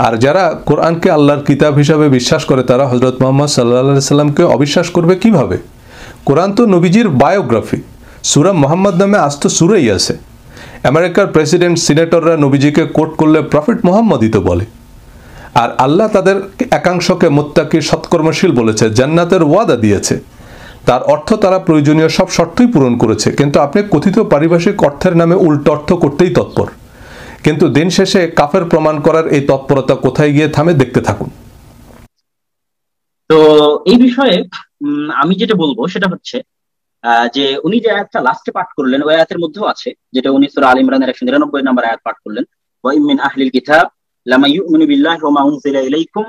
আর যারা কোরআনকে আল্লাহর কিতাব হিসাবে বিশ্বাস করে তারা হযরত মুহাম্মদ সাল্লাল্লাহু আলাইহি সাল্লামকে অবিশ্বাস করবে কিভাবে? কোরআন তো নবীজির বায়োগ্রাফি। সূরা মুহাম্মদ নামে আস্ত সূরাই আছে। আমেরিকার প্রেসিডেন্ট সিনেটররা নবীজিকে কোট করলে প্রফেট মুহাম্মদই তো বলে। আর আল্লাহ তাদের একাংশকে মুত্তাকি সৎকর্মশীল বলেছে, জান্নাতের ওয়াদা দিয়েছে। তার অর্থ তারা প্রয়োজনীয় সব শর্তই পূরণ করেছে। কিন্তু আপনি কথিত পারিভাষিক অর্থের নামে উল্টো অর্থ করতেই তৎপর। কিন্তু দিন শেষে কাফের প্রমাণ করার এই তৎপরতা কোথায় গিয়ে থামে দেখতে থাকুন। তো এই বিষয়ে আমি যেটা বলবো সেটা হচ্ছে যে উনি যে আয়াতটা লাস্টে পাঠ করলেন ওই আয়াতের মধ্যেও আছে, যেটা উনি সূরা আল ইমরানের 199 নম্বর আয়াত পাঠ করলেন, ওয়া ইম মিন আহলিল কিতাব লামা ইউমিনু বিল্লাহি ওয়া মা উনজিলা ইলাইকুম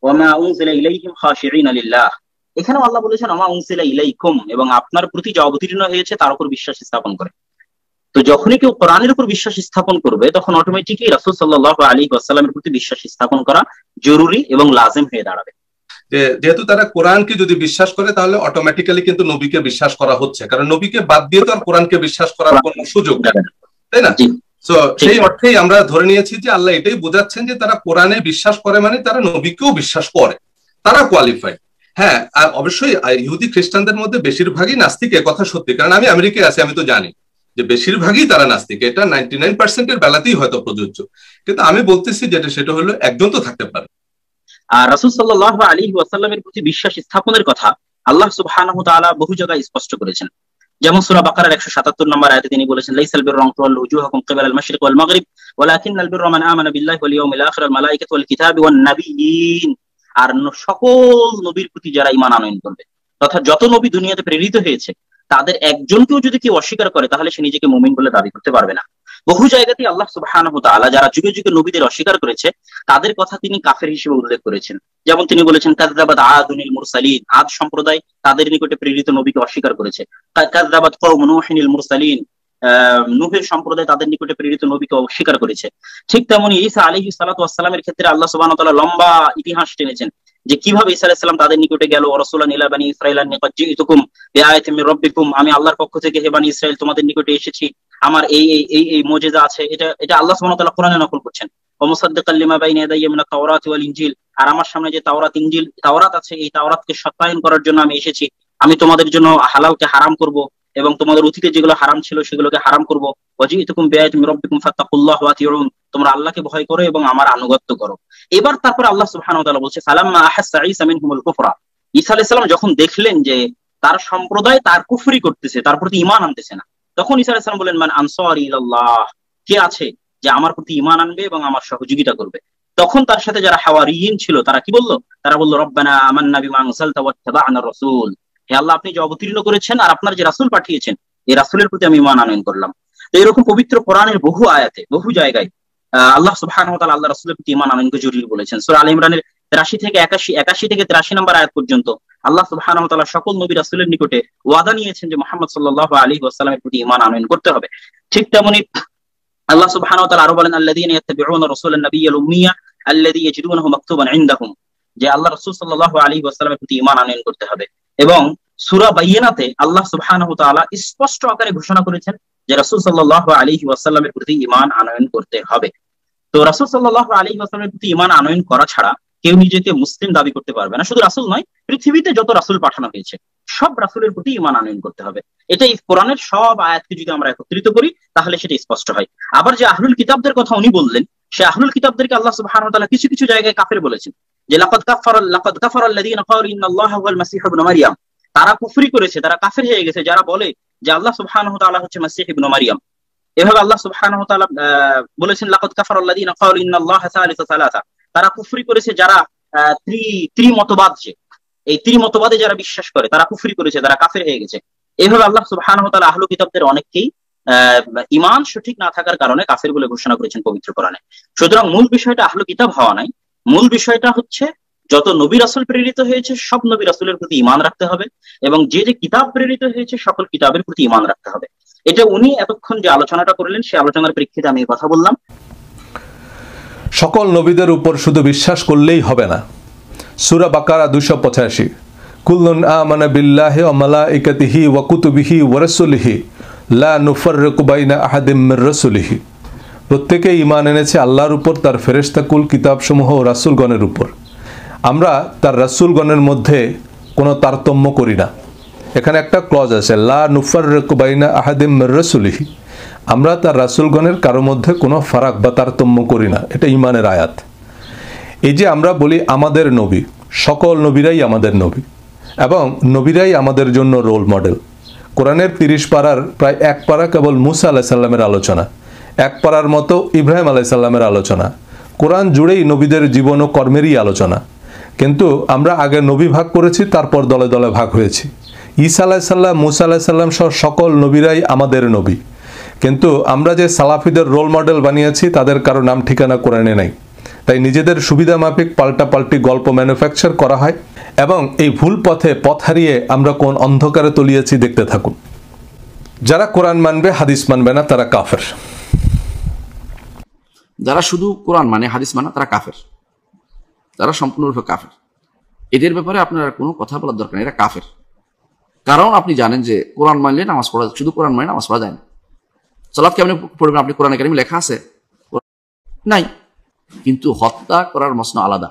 ওয়া মা উনজিলা ইলাইহিম খাশিঈনা লিল্লাহ। এখানেও আল্লাহ বলেছেন ওয়া মা উনজিলা ইলাইকুম, এবং আপনার প্রতি যা অবতীর্ণ হয়েছে তার উপর বিশ্বাস স্থাপন করে। তো যখনই কেউ কোরআনের উপর বিশ্বাস স্থাপন করবে তখন অটোমেটিকলি রাসূল সাল্লাল্লাহু আলাইহি ওয়াসাল্লামের প্রতি বিশ্বাস স্থাপন করা জরুরি এবং লাজিম হয়ে দাঁড়াবে। যেহেতু তারা কোরআনকে যদি বিশ্বাস করে তাহলে অটোমেটিক্যালি কিন্তু নবীকে বিশ্বাস করা হচ্ছে, কারণ নবীকে বাদ দিয়ে তো আর কোরআনকে বিশ্বাস করার কোনো সুযোগ নেই, তাই না? তো সেই অর্থেই আমরা ধরে নিয়েছি যে আল্লাহ এটাই বোঝাচ্ছেন যে তারা কোরআনে বিশ্বাস করে মানে তারা নবীকেও বিশ্বাস করে, তারা কোয়ালিফাইড। হ্যাঁ, আর অবশ্যই ইহুদি খ্রিস্টানদের মধ্যে বেশিরভাগই নাস্তিক, এ কথা সত্যি, কারণ আমি আমেরিকায় আছি, আমি তো জানি যে বেশিরভাগই তারা নাস্তিক। এটা 99% বেলাতেই হয়তো প্রযোজ্য, কিন্তু আমি বলতেছি যেটা সেটা হলো একজন তো থাকতে পারে। আর রাসূল সাল্লাল্লাহু আলাইহি ওয়াসাল্লামের প্রতি বিশ্বাস স্থাপনের কথা আল্লাহ সুবহানাহু ওয়া তাআলা বহু জায়গায় স্পষ্ট করেছেন। যেমন সূরা বাকারার 177 নম্বর আয়াতে তিনি বলেছেন, লাইসাল বিররু আন তুওয়াল্লু উজুহাকুম কিবালাল মাশরিক ওয়াল মাগরিব ওয়ালাকিন্নাল বিররা মান আমানা বিল্লাহি ওয়াল ইয়াউমিল আখির ওয়াল মালাইকাতি ওয়াল কিতাবি ওয়ান নাবিয়্যিন। আর সকল নবীর প্রতি যারা ঈমান আনয়ন করবে, তথা যত নবী দুনিয়াতে প্রেরিত হয়েছে তাদের একজনকেও যদি কেউ অস্বীকার করে তাহলে সে নিজেকে মুমিন বলে দাবি করতে পারবে না। বহু জায়গাতেই আল্লাহ সুবহানাহু ওয়া তাআলা যারা যুগে যুগে নবীদের অস্বীকার করেছে তাদের কথা তিনি কাফের হিসেবে উল্লেখ করেছেন। যেমন তিনি বলেছেন, কাযযাবাত আদুনিল মুরসালিন, আদ সম্প্রদায় তাদের নিকটে প্রেরিত নবীকে অস্বীকার করেছে। কাযযাবাত কওমু নূহিনিল মুরসালিন, নূহের সম্প্রদায় তাদের নিকটে প্রেরিত নবীকে অস্বীকার করেছে। ঠিক তেমনি ঈসা আলাইহিস সালাতু ওয়াস সালামের ক্ষেত্রে আল্লাহ সুবহানাহু ওয়া তাআলা লম্বা ইতিহাস টেনেছেন যে কিভাবে ঈসা আলাইহিস সালাম তাদের নিকটে গেল, রাসূলান ইলা বানি ইসরাঈল আন্নী ক্বাদ জিইতুকুম বিআয়াতিন মির রাব্বিকুম, আমি আল্লাহর পক্ষ থেকে হে বানি ইসরাঈল তোমাদের নিকটে এসেছি, আমার এই এই এই মুজিজা আছে। এটা আল্লাহ সুবহানাহু ওয়া তাআলা কোরআনে নকল করছেন। ওয়া মুসাদ্দিকাল লিমা বাইনা ইয়াদাইয়া মিনাত তাওরাতি ওয়াল ইনজিল, আর আমার সামনে যে তাওরাত ইনজিল তাওরাত আছে এই তাওরাতকে সত্যায়ন করার জন্য আমি এসেছি। আমি তোমাদের জন্য হালালকে হারাম করব এবং তোমাদের অতীতে যেগুলো হারাম ছিল সেগুলোকে হারাম করব। ওয়াজিতুকুম বিআয়াতিন মির রাব্বিকুম ফাত্তাকুল্লাহ ওয়া আতিউন, তোমরা আল্লাহকে ভয় করো এবং আমার আনুগত্য করো। এবার তারপর আল্লাহ সুবহানাহু ওয়া তাআলা বলছে, ফালাম্মা আহাসসা ঈসা মিনহুমুল কুফরা, ঈসা আলাইহিস সালাম যখন দেখলেন যে তার সম্প্রদায় তার কুফরি করতেছে, তার প্রতি ঈমান আনতেছে না, তখন ঈসা আলাইহিস সালাম বলেন, মান আনসারি ইলাল্লাহ, কে আছে যে আমার প্রতি ঈমান আনবে এবং আমার সহযোগিতা করবে? তখন তার সাথে যারা হাওয়ারিয়িন ছিল তারা কি বলল? তারা বলল, রব্বানা আমান্না বিমা আনসালতা ওয়াত্তাবা'না রাসূল, হে আল্লাহ আপনি যে অবতীর্ণ করেছেন আর আপনার যে রাসূল পাঠিয়েছেন এই রাসূলের প্রতি আমি ঈমান আনয়ন করলাম। তো এরকম পবিত্র কোরআনের বহু আয়াতে বহু জায়গায় আল্লাহ সুবহানাহু ওয়া তাআলা আল্লাহ রাসূলের প্রতি ঈমান আনয়নকে জরুরি বলেছেন। সূরা আলে ইমরানের 83 থেকে 81 থেকে 83 নম্বর আয়াত পর্যন্ত আল্লাহ সুবহানাহু ওয়া তাআলা সকল নবী রাসূলের নিকটে ওয়াদা নিয়েছেন যে মুহাম্মদ সাল্লাল্লাহু আলাইহি ওয়াসাল্লামের প্রতি ঈমান আনয়ন করতে হবে। ঠিক তেমনি আল্লাহ সুবহানাহু ওয়া তাআলা আরো বলেন, আল্লাযীনা ইয়াত্তাবিউনা রাসূলান নাবিয়্যাল উম্মিয়্যা আল্লাযী ইয়াজিদুনাহু মাকতুবান ইনদাহুম, যে আল্লাহ রাসূল সাল্লাল্লাহু আলাইহি ওয়াসাল্লামের প্রতি ঈমান আনয়ন করতে হবে। এবং সূরা বাইয়িনাতে আল্লাহ সুবহানাহু ওয়া তাআলা স্পষ্ট আকারে ঘোষণা করেছেন যে রাসূল সাল্লাল্লাহু আলাইহি ওয়াসাল্লামের প্রতি ঈমান আনয়ন করতে হবে। তো রাসূল সাল্লাল্লাহু আলাইহি ওয়াসাল্লামের প্রতি ঈমান আনয়ন করা ছাড়া কেউ নিজেকে মুসলিম দাবি করতে পারবে না। শুধু রাসূল নয়, পৃথিবীতে যত রাসূল পাঠানো হয়েছে সব রাসূলের প্রতি ঈমান আনয়ন করতে হবে। এটাই কোরআনের সব আয়াতকে যদি আমরা একত্রিত করি তাহলে সেটা স্পষ্ট হয়। আবার যে আহলুল কিতাবদের কথা উনি বললেন, সে আহলুল কিতাবদেরকে আল্লাহ সুবহানাহু ওয়া তাআলা কিছু কিছু জায়গায় কাফের বলেছেন, যে লাকাদ কাফারা আল্লাযীনা ক্বালু ইন্নাল্লাহা হুয়াল মাসীহু ইবনু মারইয়াম, তারা কুফরি করেছে, তারা কাফের হয়ে গেছে যারা বলে যে আল্লাহ সুবহানাহু ওয়া তাআলা হচ্ছে মাসীহ ইবনু মারইয়াম। এভাবে আল্লাহ সুবহানাহু ওয়া তাআলা বলেছেন লাকাদ কাফারা আল্লাযীনা ক্বালু ইন্নাল্লাহা সালিসু সালাসা, তারা কুফরি করেছে যারা ত্রিমতবাদ, যে এই ত্রিমতবাদে যারা বিশ্বাস করে তারা কুফরি করেছে, তারা কাফের হয়ে গেছে। এইভাবে আল্লাহ সুবহানাহু ওয়া তাআলা আহলুল কিতাবদের অনেককেই ঈমান সঠিক না থাকার কারণে কাফের বলে ঘোষণা করেছেন পবিত্র কোরআনে। সুতরাং মূল বিষয়টা আহলুল কিতাব হওয়া নাই, মূল বিষয়টা হচ্ছে যত নবী রাসূল প্রেরিত হয়েছে সব নবী রাসূলের প্রতি ঈমান রাখতে হবে, এবং যে যে কিতাব প্রেরিত হয়েছে সকল কিতাবের প্রতি ঈমান রাখতে হবে। এটা উনি এতক্ষণ যে আলোচনাটা করলেন সেই আলোচনার প্রেক্ষিতে আমি কথা বললাম। সকল নবীদের উপর শুধু বিশ্বাস করলেই হবে না। সূরা বাকারা 285, কুল্লুন আমানা বিল্লাহি ওয়া মালাইকাতিহি ওয়া কুতুবিহি ওয়া রাসূলিহি লা নুফাররিকু বাইনা আহাদিম মির রাসূলিহি, প্রত্যেকেই ঈমান এনেছে আল্লাহর উপর, তার ফেরেশতাকুল, কিতাবসমূহ ও রাসূলগণের উপর। আমরা তার রাসূলগণের মধ্যে কোনো তারতম্য করি না। এখানে একটা ক্লজ আছে, লা নুফাররিকু বাইনা আহাদিম মির রাসূলিহি, আমরা তার রাসূলগণের কারো মধ্যে কোনো ফারাক বা তারতম্য করি না। এটা ঈমানের আয়াত। এই যে আমরা বলি আমাদের নবী, সকল নবীরাই আমাদের নবী এবং নবীরাই আমাদের জন্য রোল মডেল। কোরআনের 30 পারার প্রায় 1 পারা কেবল মুসা আলাইহিস সালামের আলোচনা, 1 পারার মতো ইব্রাহিম আলাইহিস সালামের আলোচনা। কোরআন জুড়েই নবীদের জীবন ও কর্মেরই আলোচনা। কিন্তু আমরা আগে নবী ভাগ করেছি, তারপর দলে দলে ভাগ হয়েছি। ঈসা আলাইহিস সালাম, মুসা আলাইহিস সালাম সহ সকল নবীরাই আমাদের নবী। কিন্তু আমরা যে সালাফিদের রোল মডেল বানিয়েছি তাদের কারো নাম ঠিকানা কোরআনে নাই। তাই নিজেদের সুবিধা মাফিক পাল্টাপাল্টি গল্প ম্যানুফ্যাকচার করা হয় এবং এই ভুল পথে পথ হারিয়ে আমরা কোন অন্ধকারে তলিয়েছি দেখতে থাকুন। যারা কোরআন মানবে হাদিস মানবে না তারা কাফের। যারা শুধু কোরআন মানে হাদিস মানে তারা কাফের, তারা সম্পূর্ণরূপে কাফের। এদের ব্যাপারে আপনার কোনো কথা বলার দরকার নেই, এরা কাফের। কারণ আপনি জানেন যে কোরআন মানলে নামাজ পড়া, শুধু কোরআন মানে নামাজ পড়া যায় না। সালাত কেমন পড়বেন আপনি? কোরআনে কারিমে লেখা আছে নাই। কিন্তু হত্যা করার মসনা আলাদা।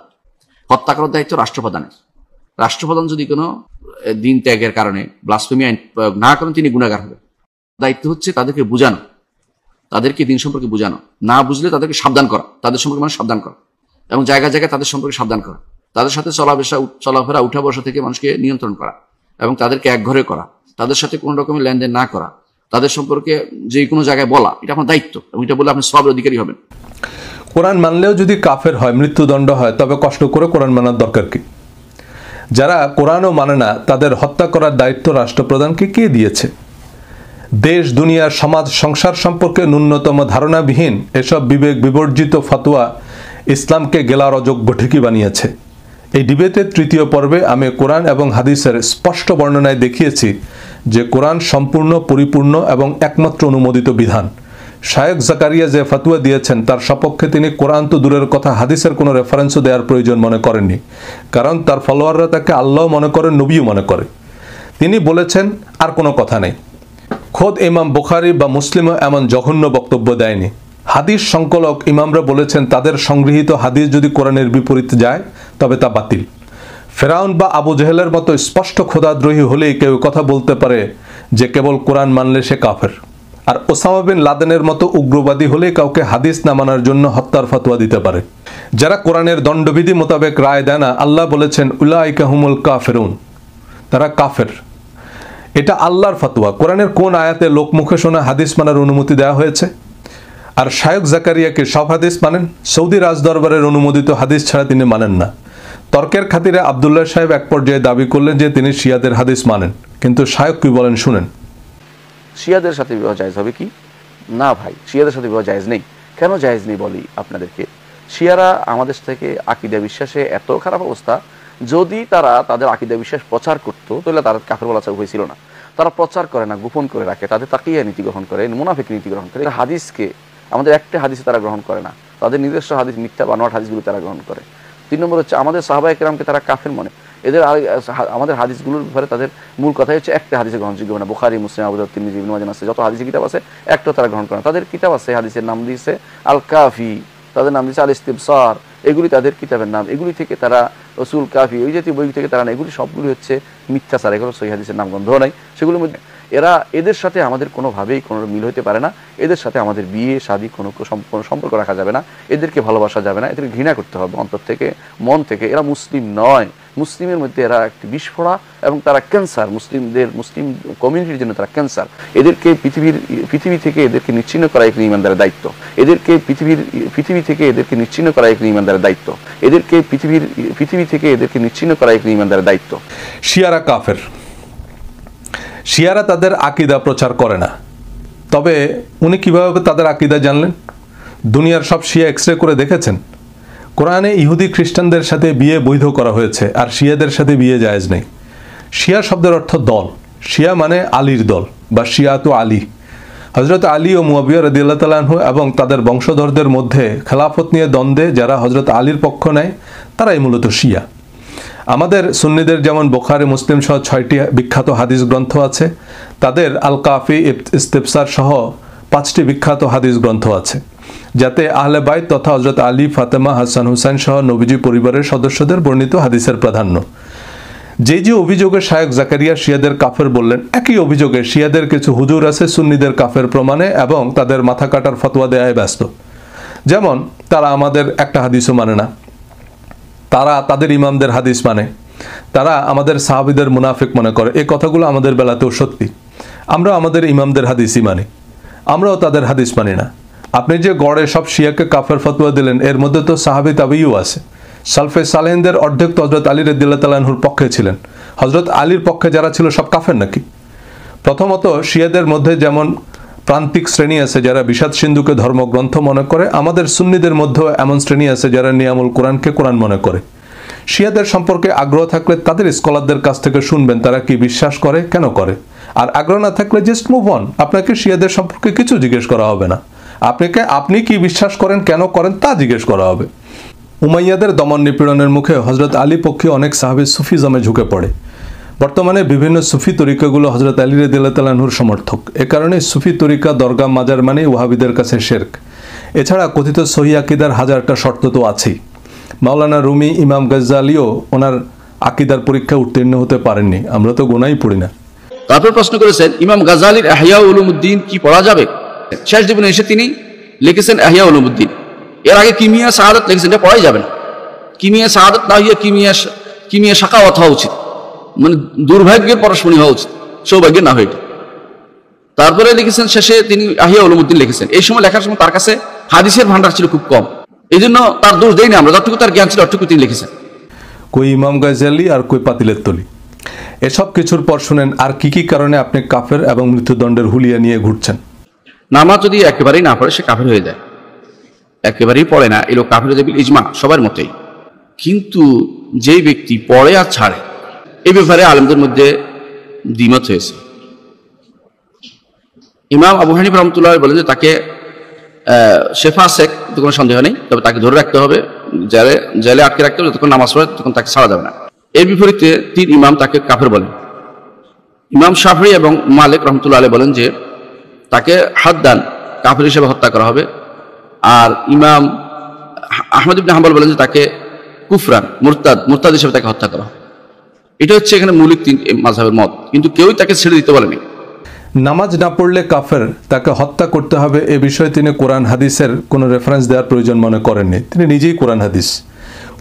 হত্যা করার দায়িত্ব রাষ্ট্রপ্রধানের। রাষ্ট্রপ্রধান যদি কোনো দিন ত্যাগের কারণে ব্লাসফেমি আইন প্রয়োগ না করেন তিনি গুনাহগার হবেন। দায়িত্ব হচ্ছে তাদেরকে বোঝানো, তাদেরকে দিন সম্পর্কে বোঝানো, না বুঝলে তাদেরকে সাবধান করা, তাদের সম্পর্কে মানুষ সাবধান করা এবং জায়গায় জায়গায় তাদের সম্পর্কে সাবধান করা, তাদের সাথে চলাফেরা উঠা বসা থেকে মানুষকে নিয়ন্ত্রণ করা এবং তাদেরকে একঘরে করা, তাদের সাথে কোনো রকমের লেনদেন না করা, তাদের সম্পর্কে যে কোনো জায়গায় বলা, এটা আপনার দায়িত্ব এবং এটা বলে আপনি সবের অধিকারী হবেন। কোরআন মানলেও যদি কাফের হয়, মৃত্যুদণ্ড হয়, তবে কষ্ট করে কোরআন মানার দরকার কি? যারা কোরআনও মানে না তাদের হত্যা করার দায়িত্ব রাষ্ট্রপ্রধানকে কে দিয়েছে? দেশ, দুনিয়ার, সমাজ, সংসার সম্পর্কে ন্যূনতম ধারণাবিহীন এসব বিবেক বিবর্জিত ফতোয়া ইসলামকে গেলার অযোগ্য ঠিকই বানিয়েছে। এই ডিবেটের 3য় পর্বে আমি কোরআন এবং হাদিসের স্পষ্ট বর্ণনায় দেখিয়েছি যে কোরআন সম্পূর্ণ, পরিপূর্ণ এবং একমাত্র অনুমোদিত বিধান। শায়খ জাকারিয়া যে ফতোয়া দিয়েছেন তার সপক্ষে তিনি কোরআন তো দূরের কথা হাদিসের কোনো রেফারেন্সও দেওয়ার প্রয়োজন মনে করেননি, কারণ তার ফলোয়াররা তাকে আল্লাহ মনে করে, নবীও মনে করে। তিনি বলেছেন আর কোনো কথা নেই। খোদ ইমাম বুখারী বা মুসলিমও এমন জঘন্য বক্তব্য দেয়নি। হাদিস সংকলক ইমামরা বলেছেন তাদের সংগৃহীত হাদিস যদি কোরআনের বিপরীতে যায় তবে তা বাতিল। ফেরাউন বা আবু জেহেলের মতো স্পষ্ট খোদাদ্রোহী হলেই কেউ কথা বলতে পারে যে কেবল কোরআন মানলে সে কাফের। আর ওসামা বিন লাদেনের মতো উগ্রবাদী হলে কাউকে হাদিস না মানার জন্য হত্যার ফতোয়া দিতে পারে। যারা কোরআনের দণ্ডবিধি মোতাবেক রায় দেয় না, আল্লাহ বলেছেন উলাইকা হুমুল কাফিরুন, তারা কাফের। এটা আল্লাহর ফতোয়া। কোরআনের কোন আয়াতে লোকমুখে শোনা হাদিস মানার অনুমতি দেওয়া হয়েছে? আর শায়খ জাকারিয়াকে সব হাদিস মানেন? সৌদি রাজদরবারের অনুমোদিত হাদিস ছাড়া তিনি মানেন না। তর্কের খাতিরে আব্দুল্লাহ সাহেব এক পর্যায়ে দাবি করলেন যে তিনি শিয়াদের হাদিস মানেন, কিন্তু শায়খ কি বলেন শুনেন। শিয়াদের সাথে বিবাহ জায়েজ হবে কি? না ভাই, শিয়াদের সাথে বিবাহ জায়েজ নেই। কেন জায়েজ নেই বলি আপনাদেরকে। শিয়ারা আমাদের থেকে আকীদা বিশ্বাসে এত খারাপ অবস্থা, যদি তারা তাদের আকীদা বিশ্বাস প্রচার করতো তাহলে তারা কাফের বলা উপায় ছিল না। তারা প্রচার করে না, গোপন করে রাখে, তাদের তাকিয়া নীতি গ্রহণ করে, মুনাফিক নীতি গ্রহণ করে। হাদিসকে, আমাদের একটা হাদিসে তারা গ্রহণ করে না, তাদের নিজস্ব হাদিস, মিথ্যা বানোয়াট হাদিসগুলো তারা গ্রহণ করে। 3 নম্বর হচ্ছে আমাদের সাহাবায়ে কেরামকে তারা কাফের মনে। এদের আমাদের হাদিসগুলোর ব্যাপারে তাদের মূল কথাই হচ্ছে একটা হাদিসে গ্রহণযোগ্য না। বুখারী, মুসলিম, আবু দাউদ, তিরমিজি, ইবনে মাজাহ আছে, যত হাদিসের কিতাব আছে একটাও তারা গ্রহণ করে না। তাদের কিতাব আছে, হাদিসের নাম দিয়েছে আল কাফি, তাদের নাম দিয়েছে আল ইস্তিবসার, এগুলি তাদের কিতাবের নাম। এগুলি থেকে তারা রসুল কাফি ওই জাতীয় বই থেকে তারা না, এগুলি সবগুলি হচ্ছে মিথ্যাচার, এগুলো সহিহ হাদিসের নাম গন্ধ নাই। সেগুলোর মধ্যে এদের সাথে আমাদের কোনোভাবেই কোনো মিল হইতে পারে না। এদের সাথে আমাদের বিয়ে শাদী কোনো সম্পর্ক রাখা যাবে না, এদেরকে ভালোবাসা যাবে না, এদেরকে ঘৃণা করতে হবে অন্তর থেকে, মন থেকে। এরা মুসলিম নয়, মুসলিমের মধ্যে এরা একটি বিস্ফোরা এবং তারা ক্যান্সার, মুসলিম কমিউনিটির জন্য তারা ক্যান্সার। এদেরকে পৃথিবী থেকে এদেরকে নিচ্ছিন্ন করা একটি ঈমানদারের দায়িত্ব। এদেরকে পৃথিবী থেকে এদেরকে নিচ্ছিন্ন করা একটি ঈমানদারের দায়িত্ব। এদেরকে পৃথিবী থেকে এদেরকে নিচ্ছিন্ন করা একটি ঈমানদারের দায়িত্ব। শিয়ারা কাফের। শিয়ারা তাদের আকীদা প্রচার করে না। তবে উনি কিভাবে তাদের আকীদা জানলেন? দুনিয়ার সব শিয়া এক্সরে করে দেখেছেন? কোরআনে ইহুদি খ্রিস্টানদের সাথে বিয়ে বৈধ করা হয়েছে, আর শিয়াদের সাথে বিয়ে জায়েজ নেই। শিয়া শব্দের অর্থ দল। শিয়া মানে আলীর দল বা শিয়াতু আলী। হযরত আলী ও মুয়াবিয়া রাদিয়াল্লাহু তাআলা আনহু এবং তাদের বংশধরদের মধ্যে খেলাফত নিয়ে দ্বন্দ্বে যারা হযরত আলীর পক্ষ নেয় তারাই মূলত শিয়া। আমাদের সুন্নিদের যেমন বুখারী, মুসলিম সহ 6টি বিখ্যাত হাদিস গ্রন্থ আছে, তাদের আল কাফি, ইস্তিবসার সহ 5টি বিখ্যাত হাদিস গ্রন্থ আছে, যাতে আহলে বাইত তথা হযরত আলী, ফাতেমা, হাসান, হুসাইন সহ নবীজি পরিবারের সদস্যদের বর্ণিত হাদিসের প্রাধান্য। যে অভিযোগে শায়খ জাকারিয়া শিয়াদের কাফের বললেন, একই অভিযোগে শিয়াদের কিছু হুজুর আছে সুন্নিদের কাফের প্রমাণে এবং তাদের মাথা কাটার ফতোয়া দেয়ায় ব্যস্ত। যেমন তারা আমাদের একটা হাদিসও মানে না, তারা তাদের ইমামদের হাদিস মানে, তারা আমাদের সাহাবীদের মুনাফিক মনে করে। এই কথাগুলো আমাদের বেলাতেও সত্যি। আমরা আমাদের ইমামদের হাদিসই মানি, আমরাও তাদের হাদিস মানি না। আপনি যে গড়ে সব শিয়াকে কাফের ফতোয়া দিলেন, এর মধ্যে তো সাহাবী তাবিঈও আছে। সালফে সালেহিনদের অর্ধেক তো হযরত আলী রাদিয়াল্লাহু তাআলা আনহুর পক্ষে ছিলেন। হযরত আলীর পক্ষে যারা ছিল সব কাফের নাকি? প্রথমত, শিয়াদের মধ্যে যেমন প্রান্তিক শ্রেণী আছে যারা বিষাদ সিন্ধুকে ধর্মগ্রন্থ মনে করে, আমাদের সুন্নিদের মধ্যেও এমন শ্রেণী আছে যারা নিয়ামুল কোরআনকে কোরআন মনে করে। শিয়াদের সম্পর্কে আগ্রহ থাকলে তাদের স্কলারদের কাছ থেকে শুনবেন তারা কি বিশ্বাস করে, কেন করে। আর আগ্রহ না থাকলে জাস্ট মুভ অন। আপনাকে শিয়াদের সম্পর্কে কিছু জিজ্ঞেস করা হবে না, আপনি কি বিশ্বাস করেন, কেন করেন তা জিজ্ঞেস করা হবে। উমাইয়াদের দমন নিপীড়নের মুখে হযরত আলী পক্ষে অনেক সাহাবী সুফিজমে ঝুঁকে পড়ে। বর্তমানে বিভিন্ন সুফি তরিকাগুলো হযরত আলী রাদিয়াল্লাহু তাআলা আনহুর সমর্থক। এ কারণে সুফি তরিকা, দরগা, মাজার মানে ওয়াহাবিদের কাছে শিরক। এছাড়া কথিত সহিহ আকীদার হাজারটা শর্ত তো আছেই। মাওলানা রুমি, ইমাম গাজ্জালিও ওনার আকীদার পরীক্ষা উত্তীর্ণ হতে পারেননি, আমরা তো গোনাই পড়ি না। তারপর প্রশ্ন করেছেন ইমাম গাজ্জালির ইহয়া উলুমুদ্দিন কি পড়া যাবে? শেষ জীবনে এসে তিনি লিখেছেন ইহয়া উলুমুদ্দিন। এর আগে কিমিয়া শাহাদাত লিখেছেন, এটা পড়াই যাবে না। কিমিয়া শাহাদাত না হইয়া কিমিয়া শাকাওয়াত হওয়া উচিত, মানে দুর্ভাগ্যের পরশমণি হওয়া উচিত, সৌভাগ্যের না হয়ে। তারপরে লিখেছেন শেষে তিনি ইহয়া উলুমুদ্দিন লিখেছেন। এই সময় লেখার সময় তার কাছে হাদিসের ভান্ডার ছিল খুব কম, এই জন্য তার দোষ দেই না আমরা, যতটুকু তার জ্ঞান ছিল অতটুকু তিনি লিখেছেন। কই ইমাম গাজ্জালি আর কই পাতিলের তলি। এসব কিছুর পর শুনেন আর কি কি কারণে আপনি কাফের এবং মৃত্যুদণ্ডের হুলিয়া নিয়ে ঘুরছেন। নামাজ যদি একেবারেই না পড়ে সে কাফের হয়ে যায়, একেবারেই পড়ে না এলো কাফের হয়ে যাবে, ইজমা সবার মতেই। কিন্তু যেই ব্যক্তি পড়ে আর ছাড়ে, এই ব্যাপারে আলেমদের মধ্যে দ্বিমত হয়েছে। ইমাম আবু হানিফা রাহমাতুল্লাহ বলেন যে তাকে শেফা শেখ, কোনো সন্দেহ নেই, তবে তাকে ধরে রাখতে হবে, জেলে আটকে রাখতে হবে, যতক্ষণ নামাজ পড়ে তখন তাকে ছাড়া যাবে না। এর বিপরীতে 3 ইমাম তাকে কাফের বলেন। ইমাম শাফিঈ এবং মালিক রাহমাতুল্লাহ আলাইহি বলেন যে তাকে হাদ্দান, কাফের হিসেবে হত্যা করা হবে। আর ইমাম আহমদ ইবনে হাম্বল বলেন যে তাকে কুফরান, মুরতাদ হিসেবে তাকে হত্যা করা হবে। এটা হচ্ছে এখানে মৌলিক 3 মাযহাবের মত, কিন্তু কেউই তাকে ছেড়ে দিতে বলেনি। নামাজ না পড়লে কাফের, তাকে হত্যা করতে হবে, এ বিষয়ে তিনি কোরআন হাদিসের কোনো রেফারেন্স দেওয়ার প্রয়োজন মনে করেননি। তিনি নিজেই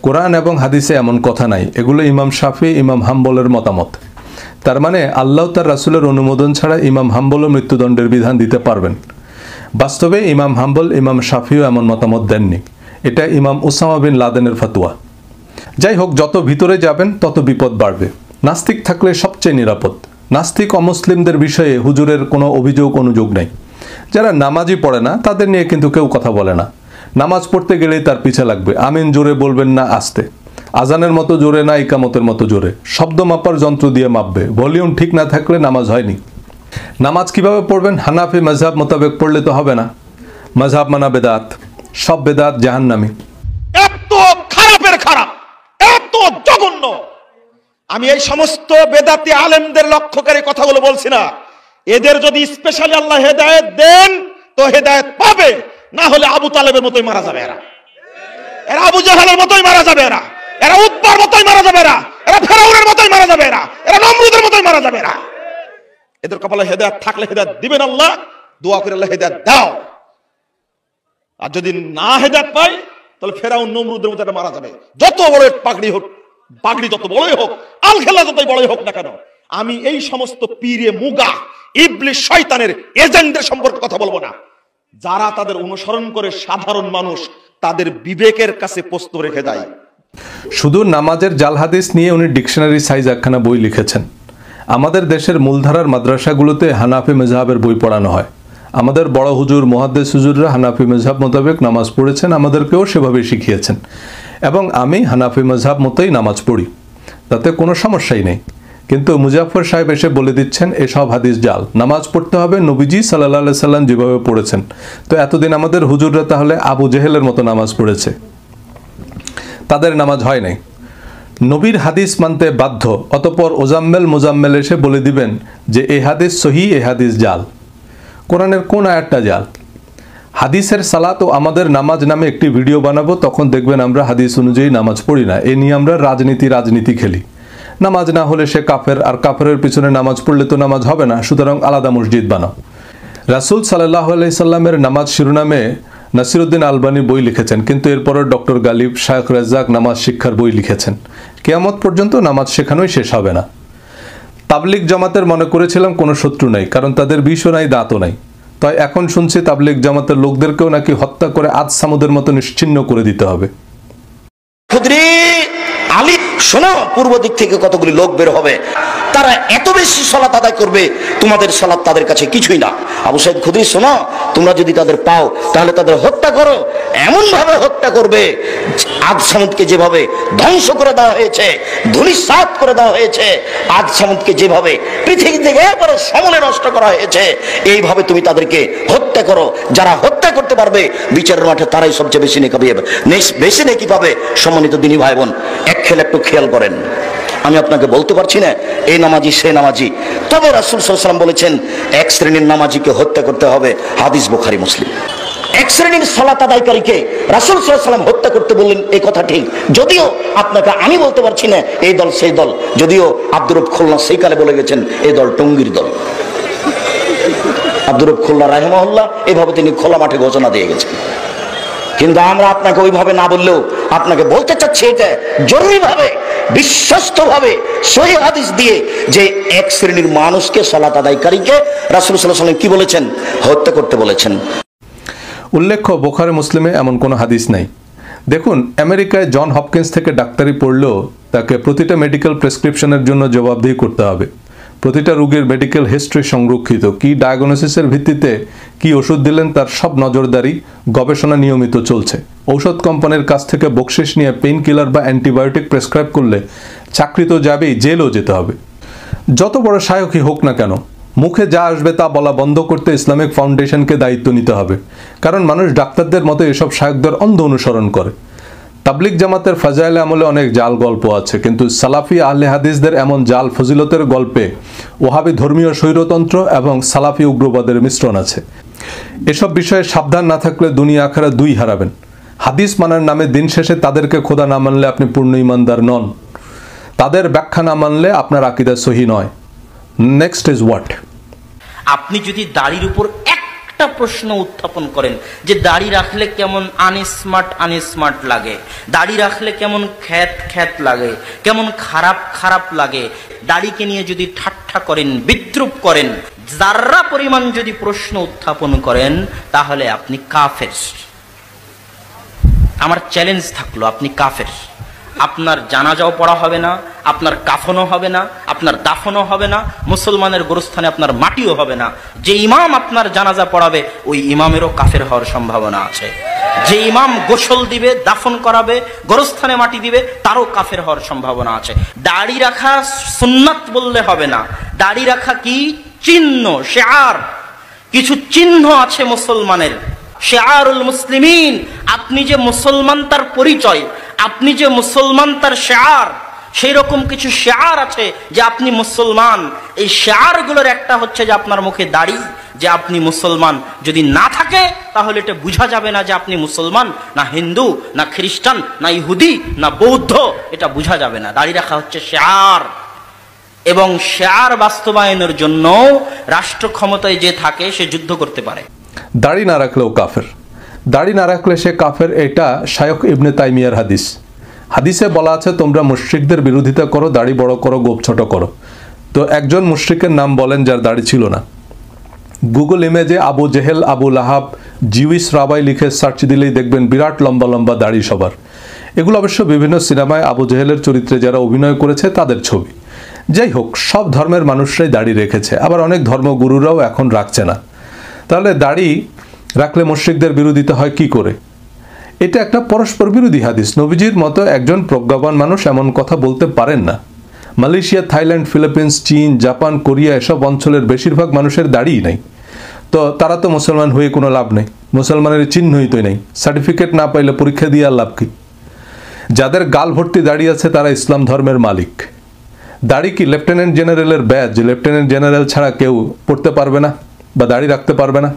কোরআন এবং হাদিসে এমন কথা নাই। এগুলো ইমাম শাফিঈ, ইমাম হাম্বলের মতামত। তার মানে আল্লাহ তার রাসূলের অনুমোদন ছাড়া ইমাম হাম্বলও মৃত্যুদণ্ডের বিধান দিতে পারবেন। বাস্তবে ইমাম হাম্বল, ইমাম শাফিঈও এমন মতামত দেননি। এটা ইমাম উসামা বিন লাদেনের ফতোয়া। যাই হোক, যত ভিতরে যাবেন তত বিপদ বাড়বে। নাস্তিক থাকলে সবচেয়ে নিরাপদ। নাস্তিক অমুসলিমদের বিষয়ে হুজুরের কোনো অভিযোগ অনুযোগ নেই। যারা নামাজই পড়ে না তাদের নিয়ে কিন্তু কেউ কথা বলে না। নামাজ পড়তে গেলেই তার পিছে লাগবে, আমিন জোরে বলবেন না আস্তে, আজানের মতো জোরে না ইকামতের মতো জোরে, শব্দ মাপার যন্ত্র দিয়ে মাপবে, ভলিউম ঠিক না থাকলে নামাজ হয়নি। নামাজ কিভাবে পড়বেন? হানাফি মাযহাব মোতাবেক পড়লে তো হবে না। মাযহাব মানা বেদাত, সব বেদাত জাহান্নামী। এত খারাপের খারাপ, এত জঘন্য। আমি এই সমস্ত বেদাতি আলেমদের লক্ষ্য করে কথাগুলো বলছি না। এদের যদি স্পেশালি আল্লাহ হেদায়েত দেন তো হেদায়েত পাবে, না হলে আবু তালেবের মতোই মারা যাবে এরা, এরা আবু জাহেলের মতোই মারা যাবে এরা, এরা উতবার মতোই মারা যাবে এরা, এরা ফেরাউনের মতোই মারা যাবে এরা, এরা নমরুদের মতোই মারা যাবে এরা। এদের কপালে হেদায়েত থাকলে হেদায়েত দিবেন আল্লাহ, দোয়া করে আল্লাহ হেদায়েত দাও। আর যদি না হেদায়েত পাই তাহলে ফেরাউন নমরুদের মতো মারা যাবে। যত বড় পাগড়ি হোক, পাগড়ি যত বড়ই হোক, আল খেলা যতই বড়ই হোক না কেন, আমি এই সমস্ত পীরে মুগা ইবলিস শয়তানের এজেন্টদের সম্পর্কে কথা বলবো না। যারা তাদের অনুসরণ করে সাধারণ মানুষ তাদের বিবেকের কাছে প্রশ্ন রেখে দেয়। শুধু নামাজের জাল হাদিস নিয়ে উনি ডিকশনারি সাইজ একখানা বই লিখেছেন। আমাদের দেশের মূলধারার মাদ্রাসাগুলোতে হানাফি মাযহাবের বই পড়ানো হয়। আমাদের বড় হুজুর মুহাদ্দিস হুজুররা হানাফি মাযহাব মোতাবেক নামাজ পড়েছেন, আমাদেরকেও সেভাবে শিখিয়েছেন, এবং আমি হানাফি মাযহাব মতোই নামাজ পড়ি, তাতে কোনো সমস্যাই নেই। কিন্তু মুজাফফর সাহেব এসে বলে দিচ্ছেন এসব হাদিস জাল, নামাজ পড়তে হবে নবীজি সাল্লাল্লাহু আলাইহি সাল্লাম যেভাবে পড়েছেন। তো এতদিন আমাদের হুজুররা তাহলে আবু জেহেলের মতো নামাজ পড়েছে, তাদের নামাজ হয় নাই। নবীর হাদিস মানতে বাধ্য, অতঃপর ওজাম্মেল মোজাম্মেল এসে বলে দিবেন যে এই হাদিস সহি, এই হাদিস জাল। কোরআনের কোন আয়াতটা জাল? হাদিসের সালাত ও আমাদের নামাজ নামে একটি ভিডিও বানাবো, তখন দেখবেন আমরা হাদিস অনুযায়ী নামাজ পড়ি না। এ নিয়ে আমরা রাজনীতি খেলি। নামাজ না হলে সে কাফের, আর কাফেরের পিছনে নামাজ পড়লে তো নামাজ হবে না, সুতরাং আলাদা মসজিদ বানাও। রাসূল সাল্লাল্লাহু আলাইহি সাল্লামের নামাজ শিরোনামে নাসিরউদ্দিন আলবানী বই লিখেছেন, কিন্তু এরপরে ডক্টর গালিব, শায়েখ রাজ্জাক নামাজ শিক্ষার বই লিখেছেন। কিয়ামত পর্যন্ত নামাজ শেখানোই শেষ হবে না। তাবলিগ জামাতের মনে করেছিলাম কোনো শত্রু নাই, কারণ তাদের বিষও নাই, দাঁতও নাই। তাই এখন শুনছি তাবলিগ জামাতের লোকদেরকেও নাকি হত্যা করে আদ সামুদের মতো নিশ্চিহ্ন করে দিতে হবে। আলী শোনো, পূর্ব দিক থেকে কতগুলি লোক বের হবে, তারা এত বেশি সালাত আদায় করবে তোমাদের সালাত তাদের কাছে কিছুই না। আবু সাইদ খুদরি শোনো, তোমরা যদি তাদের পাও তাহলে তাদের হত্যা করো, এমন ভাবে হত্যা করবে আদ সামুদকে যেভাবে ধ্বংস করে দেওয়া হয়েছে, ধূলিসাৎ করে দেওয়া হয়েছে, আদ সামুদকে যেভাবে পৃথিবী থেকে একেবারে সমলে নষ্ট করা হয়েছে, এইভাবে তুমি তাদেরকে হত্যা করো। যারা হত্যা করতে পারবে বিচারের মাঠে তারাই সবচেয়ে বেশি নেকি পাবে। সম্মানিত দিনী ভাই বোন, একটু খেয়াল করেন, আমি আপনাকে বলতে পারছি না এই নামাজি সে নামাজি, তবে রাসূল সাল্লাল্লাহু আলাইহি ওয়াসাল্লাম বলেছেন এক শ্রেণীর নামাজিকে হত্যা করতে হবে, হাদিস বুখারী মুসলিম। এক শ্রেণীর সালাত আদায়কারীকে রাসূল সাল্লাল্লাহু আলাইহি ওয়াসাল্লাম হত্যা করতে বললেন, এই কথা ঠিক, যদিও আপনাকে আমি বলতে পারছি না এই দল সেই দল, যদিও আব্দুর রব খুলনা সেই কালে বলে গেছেন এই দল টঙ্গীর দল। আব্দুর রব খুলনা রাহিমাহুল্লাহ এভাবে তিনি খোলা মাঠে ঘোষণা দিয়ে গেছেন। কিন্তু আমরা আপনাকে ওইভাবে না বললেও আপনাকে বলতে চাচ্ছি এটা জরুরিভাবে, বিশ্বস্তভাবে সহিহ হাদিস দিয়ে, যে এক শ্রেণীর মানুষকে সালাত আদায়কারীকে রাসূল সাল্লাল্লাহু আলাইহি ওয়াসাল্লাম কি বলেছেন? হত্যা করতে বলেছেন। উল্লেখ্য বুখারী মুসলিমে এমন কোনো হাদিস নাই। দেখুন, আমেরিকায় জন হপকিন্স থেকে ডাক্তারি পড়লেও তাকে প্রতিটা মেডিকেল প্রেসক্রিপশনের জন্য জবাবদিহি করতে হবে। প্রতিটা রোগীর মেডিকেল হিস্ট্রি সংরক্ষিত, কি ডায়াগনোসিসের ভিত্তিতে কি ওষুধ দিলেন তার সব নজরদারি, গবেষণা নিয়মিত চলছে। ঔষধ কোম্পানির কাছ থেকে বকশিশ নিয়ে পেইন কিলার বা অ্যান্টিবায়োটিক প্রেসক্রাইব করলে চাকরি তো যাবেই, জেলও যেতে হবে। যত বড় শায়কই হোক না কেন, মুখে যা আসবে তা বলা বন্ধ করতে ইসলামিক ফাউন্ডেশনকে দায়িত্ব নিতে হবে, কারণ মানুষ ডাক্তারদের মতো এসব শায়কদের অন্ধ অনুসরণ করে। তাবলিগ জামাতের ফাজাইলে আমলে অনেক জাল গল্প আছে, কিন্তু সালাফি আহলে হাদিসদের এমন জাল ফজিলতের গল্পে ওহাবি ধর্মীয় স্বৈরতন্ত্র এবং সালাফি উগ্রবাদের মিশ্রণ আছে। এসব বিষয়ে সাবধান না থাকলে দুনিয়া আখিরাত দুই হারাবেন। হাদিস মানার নামে দিন শেষে তাদেরকে খোদা না মানলে আপনি পূর্ণ ইমানদার নন, তাদের ব্যাখ্যা না মানলে আপনার আকীদা সহি নয়। Next is what? আপনি যদি দাড়ির উপর একটা প্রশ্ন উত্থাপন করেন যে দাড়ি রাখলে কেমন আনস্মার্ট লাগে, দাড়ি রাখলে কেমন খ্যাত লাগে, কেমন খারাপ লাগে, দাড়িকে নিয়ে যদি ঠাট্টা করেন, বিদ্রুপ করেন, যার্রা পরিমাণ যদি প্রশ্ন উত্থাপন করেন, তাহলে আপনি কাফের। আমার চ্যালেঞ্জ থাকলো, আপনি কাফের। আপনার জানাজাও পড়া হবে না, আপনার কাফনও হবে না, আপনার দাফনও হবে না, মুসলমানের গোরস্থানে আপনার মাটিও হবে না। যে ইমাম আপনার জানাজা পড়াবে ওই ইমামেরও কাফের হওয়ার সম্ভাবনা আছে। যে ইমাম গোসল দিবে, দাফন করাবে, গোরস্থানে মাটি দিবে, তারও কাফের হওয়ার সম্ভাবনা আছে। দাড়ি রাখা সুন্নাত বললে হবে না, দাড়ি রাখা কি চিহ্ন, শিআর। কিছু চিহ্ন আছে মুসলমানের, শিআরুল মুসলিমিন। আপনি যে মুসলমান তার পরিচয়, আপনি যে মুসলমান তার শিআর। সেই রকম কিছু শিআর আছে যে আপনি মুসলমান। এই শিআরগুলোর একটা হচ্ছে যে আপনার মুখে দাড়ি, যে আপনি মুসলমান। যদি না থাকে তাহলে এটা বোঝা যাবে না যে আপনি মুসলমান, না হিন্দু, না খ্রিস্টান, না ইহুদি, না বৌদ্ধ, এটা বোঝা যাবে না। দাড়ি রাখা হচ্ছে শিআর। এবং শিআর বাস্তবায়নের জন্য রাষ্ট্র ক্ষমতায় যে থাকে সে যুদ্ধ করতে পারে। দাড়ি না রাখলেও কাফের, দাড়ি না রাখলে সে কাফের, এটা শায়খ ইবনে তাইমিয়ার হাদিস। হাদিসে বলা আছে তোমরা মুশরিকদের বিরোধিতা করো, দাড়ি বড় করো, গোপ ছোট করো। তো একজন মুশরিকের নাম বলেন যার দাড়ি ছিল না। Google ইমেজে Abu Jahl, Abu Lahab, Jewish rabbi লিখে সার্চ দিলেই দেখবেন বিরাট লম্বা লম্বা দাড়ি সবার। এগুলো অবশ্য বিভিন্ন সিনেমায় আবু জেহেলের চরিত্রে যারা অভিনয় করেছে তাদের ছবি। যাই হোক, সব ধর্মের মানুষরাই দাড়ি রেখেছে, আবার অনেক ধর্মগুরুরাও এখন রাখছে না। তাহলে দাড়ি রাখলে মুশরিকদের বিরোধিতা হয় কি করে? এটা একটা পরস্পর বিরোধী হাদিস। নবীজির মতো একজন প্রজ্ঞাবান মানুষ এমন কথা বলতে পারেন না। মালয়েশিয়া, থাইল্যান্ড, ফিলিপিন্স, চীন, জাপান, কোরিয়া এসব অঞ্চলের বেশিরভাগ মানুষের দাড়িই নেই। তো তারা তো মুসলমান হয়ে কোনো লাভ নেই, মুসলমানের চিহ্নই তো নেই। সার্টিফিকেট না পাইলে পরীক্ষা দিয়ে আর লাভ কি? যাদের গাল ভর্তি দাড়ি আছে তারা ইসলাম ধর্মের মালিক। দাড়ি কি লেফটেন্যান্ট জেনারেলের ব্যাজ? লেফটেন্যান্ট জেনারেল ছাড়া কেউ পড়তে পারবে না বা দাড়ি রাখতে পারবে না?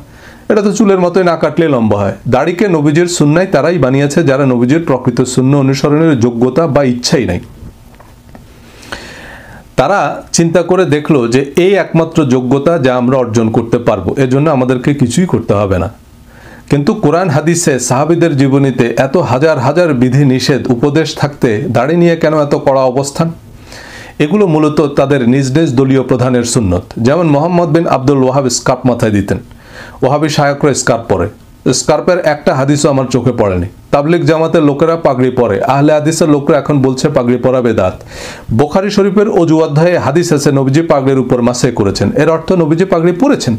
এটা তো চুলের মতোই, না কাটলে লম্বা হয়। দাড়িকে নবীজির সুন্নায় তারাই বানিয়েছে যারা নবীজির প্রকৃত সুন্নাহ অনুসরণের যোগ্যতা বা ইচ্ছাই নাই। তারা চিন্তা করে দেখলো যে এই একমাত্র যোগ্যতা যা আমরা অর্জন করতে পারবো, এজন্য আমাদেরকে কিছুই করতে হবে না। কিন্তু কোরআন হাদিসে, সাহাবীদের জীবনীতে এত হাজার হাজার বিধি নিষেধ, উপদেশ থাকতে দাড়ি নিয়ে কেন এত কড়া অবস্থান? এগুলো মূলত তাদের নিজ নিজ দলীয় প্রধানের সুন্নত। যেমন মোহাম্মদ বিন আব্দুল ওয়াহাব স্কার্ফ মাথায় দিতেন, ওয়াহাবি শায়করা স্কার্ফ পরে। স্কার্ফের একটা হাদিসও আমার চোখে পড়েনি। তাবলিগ জামাতের লোকেরা পাগড়ি পরে, আহলে হাদিসের লোকরা এখন বলছে পাগড়ি পরা বেদাত। বুখারী শরীফের ওযু অধ্যায়ে হাদিস আছে নবীজি পাগড়ির উপর মাসে করেছেন, এর অর্থ নবীজি পাগড়ি পরেছেন।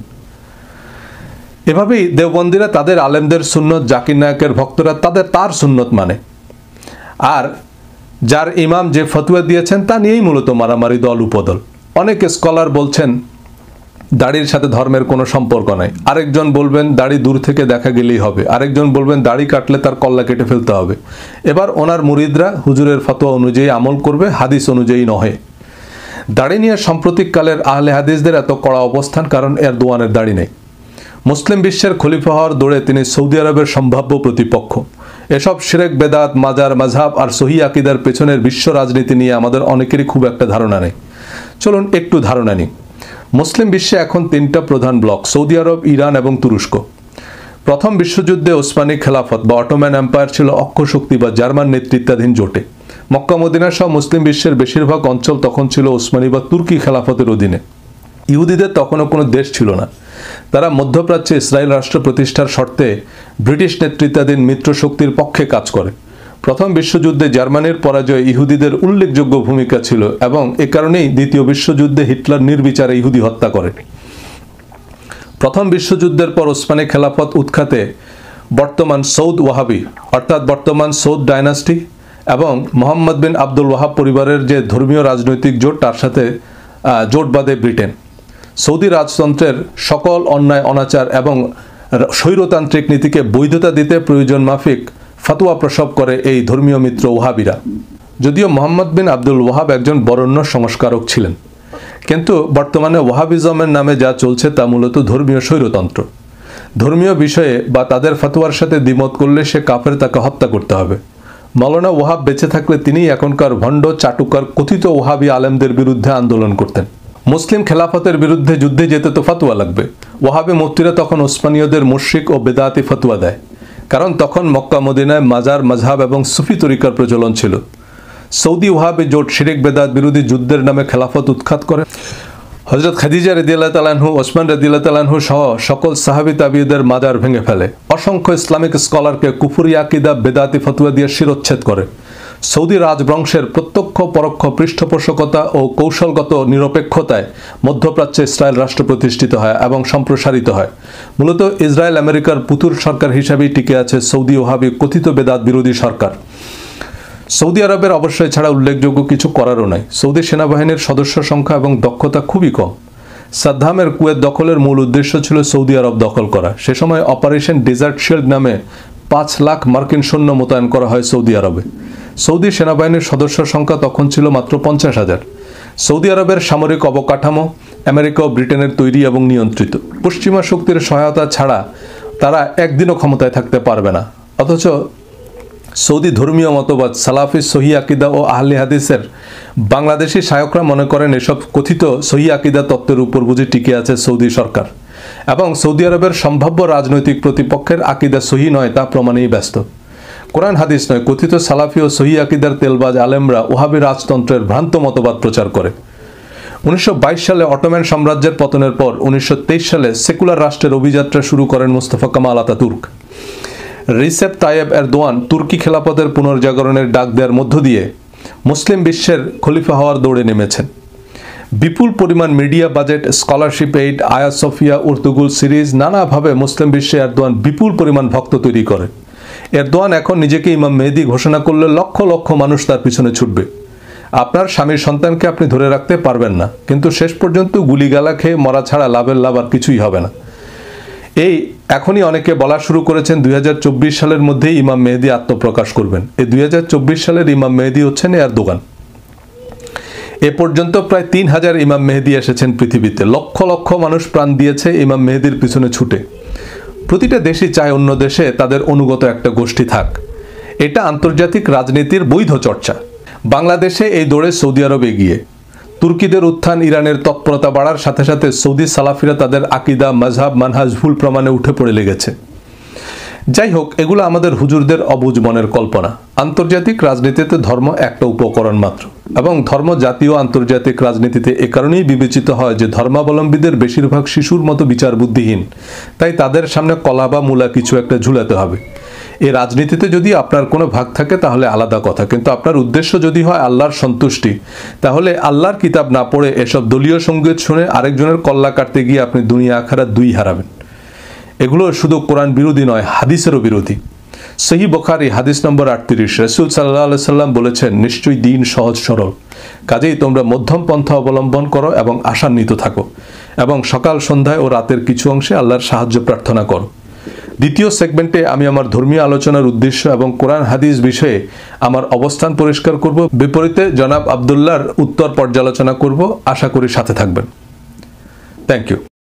এভাবেই দেওবন্দিরা তাদের আলেমদের সুন্নত, জাকির নায়কের ভক্তরা তার সুন্নত মানে। আর যার ইমাম যে ফতোয়া দিয়েছেন তা নিয়েই মূলত মারামারি, দল উপদল। অনেক স্কলার বলছেন দাড়ির সাথে ধর্মের কোনো সম্পর্ক নাই, আরেকজন বলবেন দাড়ি দূর থেকে দেখা গেলেই হবে, আরেকজন বলবেন দাড়ি কাটলে তার কল্লা কেটে ফেলতে হবে। এবার ওনার মুরিদরা হুজুরের ফতোয়া অনুযায়ী আমল করবে, হাদিস অনুযায়ী নহে। দাড়ি নিয়ে সাম্প্রতিককালের আহলে হাদিসদের এত কড়া অবস্থান কারণ এরদোয়ানের দাড়ি নেই। মুসলিম বিশ্বের খলিফা হওয়ার দৌড়ে তিনি সৌদি আরবের সম্ভাব্য প্রতিপক্ষ। এসব শিরক, বেদাত, মাজার, মাযহাব আর সহি আকীদার পেছনের বিশ্ব রাজনীতি নিয়ে আমাদের অনেকেরই খুব একটা ধারণা নেই। চলুন একটু ধারণা নিই। মুসলিম বিশ্বে এখন তিনটা প্রধান ব্লক: সৌদি আরব, ইরান এবং তুরস্ক। প্রথম বিশ্বযুদ্ধে ওসমানী খেলাফত বা অটোম্যান এম্পায়ার ছিল অক্ষ শক্তি বা জার্মান নেতৃত্বাধীন জোটে। মক্কা মদিনা সহ মুসলিম বিশ্বের বেশিরভাগ অঞ্চল তখন ছিল ওসমানী বা তুর্কি খেলাফতের অধীনে। ইহুদিদের তখনও কোনো দেশ ছিল না। তারা মধ্যপ্রাচ্যে ইসরায়েল রাষ্ট্র প্রতিষ্ঠার শর্তে ব্রিটিশ নেতৃত্বাধীন মিত্র শক্তির পক্ষে কাজ করে। প্রথম বিশ্বযুদ্ধে জার্মানির পরাজয়ে ইহুদিদের উল্লেখযোগ্য ভূমিকা ছিল এবং এ কারণেই দ্বিতীয় বিশ্বযুদ্ধে হিটলার নির্বিচারে ইহুদি হত্যা করে। প্রথম বিশ্বযুদ্ধের পর ওসমানী খেলাফত উৎখাতে বর্তমান সৌদ ওয়াহাবি অর্থাৎ বর্তমান সৌদ ডাইনাস্টি এবং মোহাম্মদ বিন আব্দুল ওয়াহাব পরিবারের যে ধর্মীয় রাজনৈতিক জোট, তার সাথে জোট বাঁধে ব্রিটেন। সৌদি রাজতন্ত্রের সকল অন্যায়, অনাচার এবং স্বৈরতান্ত্রিক নীতিকে বৈধতা দিতে প্রয়োজন মাফিক ফতোয়া প্রসব করে এই ধর্মীয় মিত্র ওয়াহাবিরা। যদিও মোহাম্মদ বিন আব্দুল ওয়াহাব একজন বরেণ্য সংস্কারক ছিলেন, কিন্তু বর্তমানে ওয়াহাবিজমের নামে যা চলছে তা মূলত ধর্মীয় স্বৈরতন্ত্র। ধর্মীয় বিষয়ে বা তাদের ফতোয়ার সাথে দ্বিমত করলে সে কাফের, তাকে হত্যা করতে হবে। মৌলানা ওয়াহাব বেঁচে থাকলে তিনি এখনকার ভণ্ড, চাটুকার, কথিত ওয়াহাবি আলেমদের বিরুদ্ধে আন্দোলন করতেন। মুসলিম খেলাফতের বিরুদ্ধে যুদ্ধে যেতে তো ফতোয়া লাগবে। ওয়াহাবি মুফতিরা তখন ওসমানীয়দের মুশরিক ও বেদাতি ফতোয়া দেয়, কারণ তখন মক্কা মদিনায় মাজার, মাযহাব এবং সুফি তরিকার প্রচলন ছিল। সৌদি ওয়াহাবি জোট শিরক, বেদাত বিরোধী যুদ্ধের নামে খেলাফত উৎখাত করে। হযরত খাদিজা রাদিয়াল্লাহু তাআলা আনহু, ওসমান রাদিয়াল্লাহু তাআলা আনহু সহ সকল সাহাবী তাবিঈদের মাজার ভেঙে ফেলে। অসংখ্য ইসলামিক স্কলারকে কুফরি আকীদা, বেদাতি ফতোয়া দিয়ে শিরোচ্ছেদ করে। সৌদি রাজবংশের প্রত্যক্ষ পরোক্ষ পৃষ্ঠপোষকতা ও কৌশলগত নিরপেক্ষতায় মধ্যপ্রাচ্যে ইসরায়েল রাষ্ট্র প্রতিষ্ঠিত হয় এবং সম্প্রসারিত হয়। মূলত ইসরায়েল আমেরিকার পুতুল সরকার হিসাবেই টিকে আছে সৌদি ওহাবি কথিত বেদাত বিরোধী সরকার। সৌদি আরবের অবশ্য এছাড়া উল্লেখযোগ্য কিছু করারও নাই। সৌদি সেনাবাহিনীর সদস্য সংখ্যা এবং দক্ষতা খুবই কম। সাদ্দামের কুয়েত দখলের মূল উদ্দেশ্য ছিল সৌদি আরব দখল করা। সে সময় অপারেশন ডেজার্ট শিল্ড নামে 5 লাখ মার্কিন সৈন্য মোতায়েন করা হয় সৌদি আরবে। সৌদি সেনাবাহিনীর সদস্য সংখ্যা তখন ছিল মাত্র 50,000। সৌদি আরবের সামরিক অবকাঠামো আমেরিকা ও ব্রিটেনের তৈরি এবং নিয়ন্ত্রিত। পশ্চিমা শক্তির সহায়তা ছাড়া তারা একদিনও ক্ষমতায় থাকতে পারবে না। অথচ সৌদি ধর্মীয় মতবাদ সালাফি সহি আকিদা ও আহলে হাদিসের বাংলাদেশি শায়করা মনে করেন এসব কথিত সহি আকিদা তত্ত্বের উপর বুঝি টিকে আছে সৌদি সরকার এবং সৌদি আরবের সম্ভাব্য রাজনৈতিক প্রতিপক্ষের আকিদা সহি নয় তা প্রমাণেই ব্যস্ত। কোরআন হাদিস নয়, কথিত সালাফি ও সহি আকিদার তেলবাজ আলেমরা ওহাবি রাজতন্ত্রের ভ্রান্ত মতবাদ প্রচার করে। 1922 সালে অটোম্যান সাম্রাজ্যের পতনের পর 1923 সালে সেকুলার রাষ্ট্রের অভিযাত্রা শুরু করেন Mustafa Kemal Ataturk. Recep Tayyip Erdogan তুর্কি খেলাফতের পুনর্জাগরণের ডাক দেওয়ার মধ্য দিয়ে মুসলিম বিশ্বের খলিফা হওয়ার দৌড়ে নেমেছেন। বিপুল পরিমাণ মিডিয়া বাজেট, স্কলারশিপ এইড, আয়া সোফিয়া, উর্দুগুল সিরিজ নানাভাবে মুসলিম বিশ্বে এরদোয়ান বিপুল পরিমাণ ভক্ত তৈরি করে। এরদোয়ান এখন নিজেকে ইমাম মেহেদি ঘোষণা করলে লক্ষ লক্ষ মানুষ তার পিছনে ছুটবে। আপনার স্বামীর সন্তানকে আপনি ধরে রাখতে পারবেন না, কিন্তু শেষ পর্যন্ত গুলিগালা খেয়ে মরা ছাড়া লাভের লাভ আর কিছুই হবে না। এই এখনই অনেকে বলা শুরু করেছেন 2024 সালের মধ্যেই ইমাম মেহেদি আত্মপ্রকাশ করবেন। এই 2024 সালের ইমাম মেহেদি হচ্ছেন এরদোগান। এ পর্যন্ত প্রায় 3000 ইমাম মেহেদি এসেছেন পৃথিবীতে। লক্ষ লক্ষ মানুষ প্রাণ দিয়েছে ইমাম মেহেদির পিছনে ছুটে। প্রতিটা দেশই চায় অন্য দেশে তাদের অনুগত একটা গোষ্ঠী থাক। এটা আন্তর্জাতিক রাজনীতির বৈধ চর্চা। বাংলাদেশে এই দৌড়ে সৌদি আরব এগিয়ে। তুর্কিদের উত্থান, ইরানের তৎপরতা বাড়ার সাথে সাথে সৌদি সালাফিরা তাদের আকিদা, মাযহাব, মানহাজ ভুল প্রমাণে উঠে পড়ে লেগেছে। যাই হোক, এগুলো আমাদের হুজুরদের অবুঝ মনের কল্পনা। আন্তর্জাতিক রাজনীতিতে ধর্ম একটা উপকরণ মাত্র, এবং ধর্ম জাতীয় আন্তর্জাতিক রাজনীতিতে এ কারণেই বিবেচিত হয় যে ধর্মাবলম্বীদের বেশিরভাগ শিশুর মতো বিচার বুদ্ধিহীন, তাই তাদের সামনে কলা বা মূলা কিছু একটা ঝুলাতে হবে। এই রাজনীতিতে যদি আপনার কোনো ভাগ থাকে তাহলে আলাদা কথা, কিন্তু আপনার উদ্দেশ্য যদি হয় আল্লাহর সন্তুষ্টি, তাহলে আল্লাহর কিতাব না পড়ে এসব দলীয় সঙ্গীত শুনে আরেকজনের কল্লা কাটতে গিয়ে আপনি দুনিয়া আখিরাত দুই হারাবেন। এগুলো শুধু কোরআন বিরোধী নয়, হাদিসেরও বিরোধী। সহিহ বুখারী হাদিস নম্বর 38, রাসূল সাল্লাল্লাহু আলাইহি সাল্লাম বলেছেন, নিশ্চয়ই দ্বীন সহজ সরল, কাজেই তোমরা মধ্যম পন্থা অবলম্বন করো এবং আশান্বিত থাকো, এবং সকাল সন্ধ্যায় ও রাতের কিছু অংশে আল্লাহর সাহায্য প্রার্থনা করো। দ্বিতীয় সেগমেন্টে আমি আমার ধর্মীয় আলোচনার উদ্দেশ্য এবং কোরআন হাদিস বিষয়ে আমার অবস্থান পরিষ্কার করব। বিপরীতে জনাব আব্দুল্লাহর উত্তর পর্যালোচনা করব। আশা করি সাথে থাকবেন। Thank you.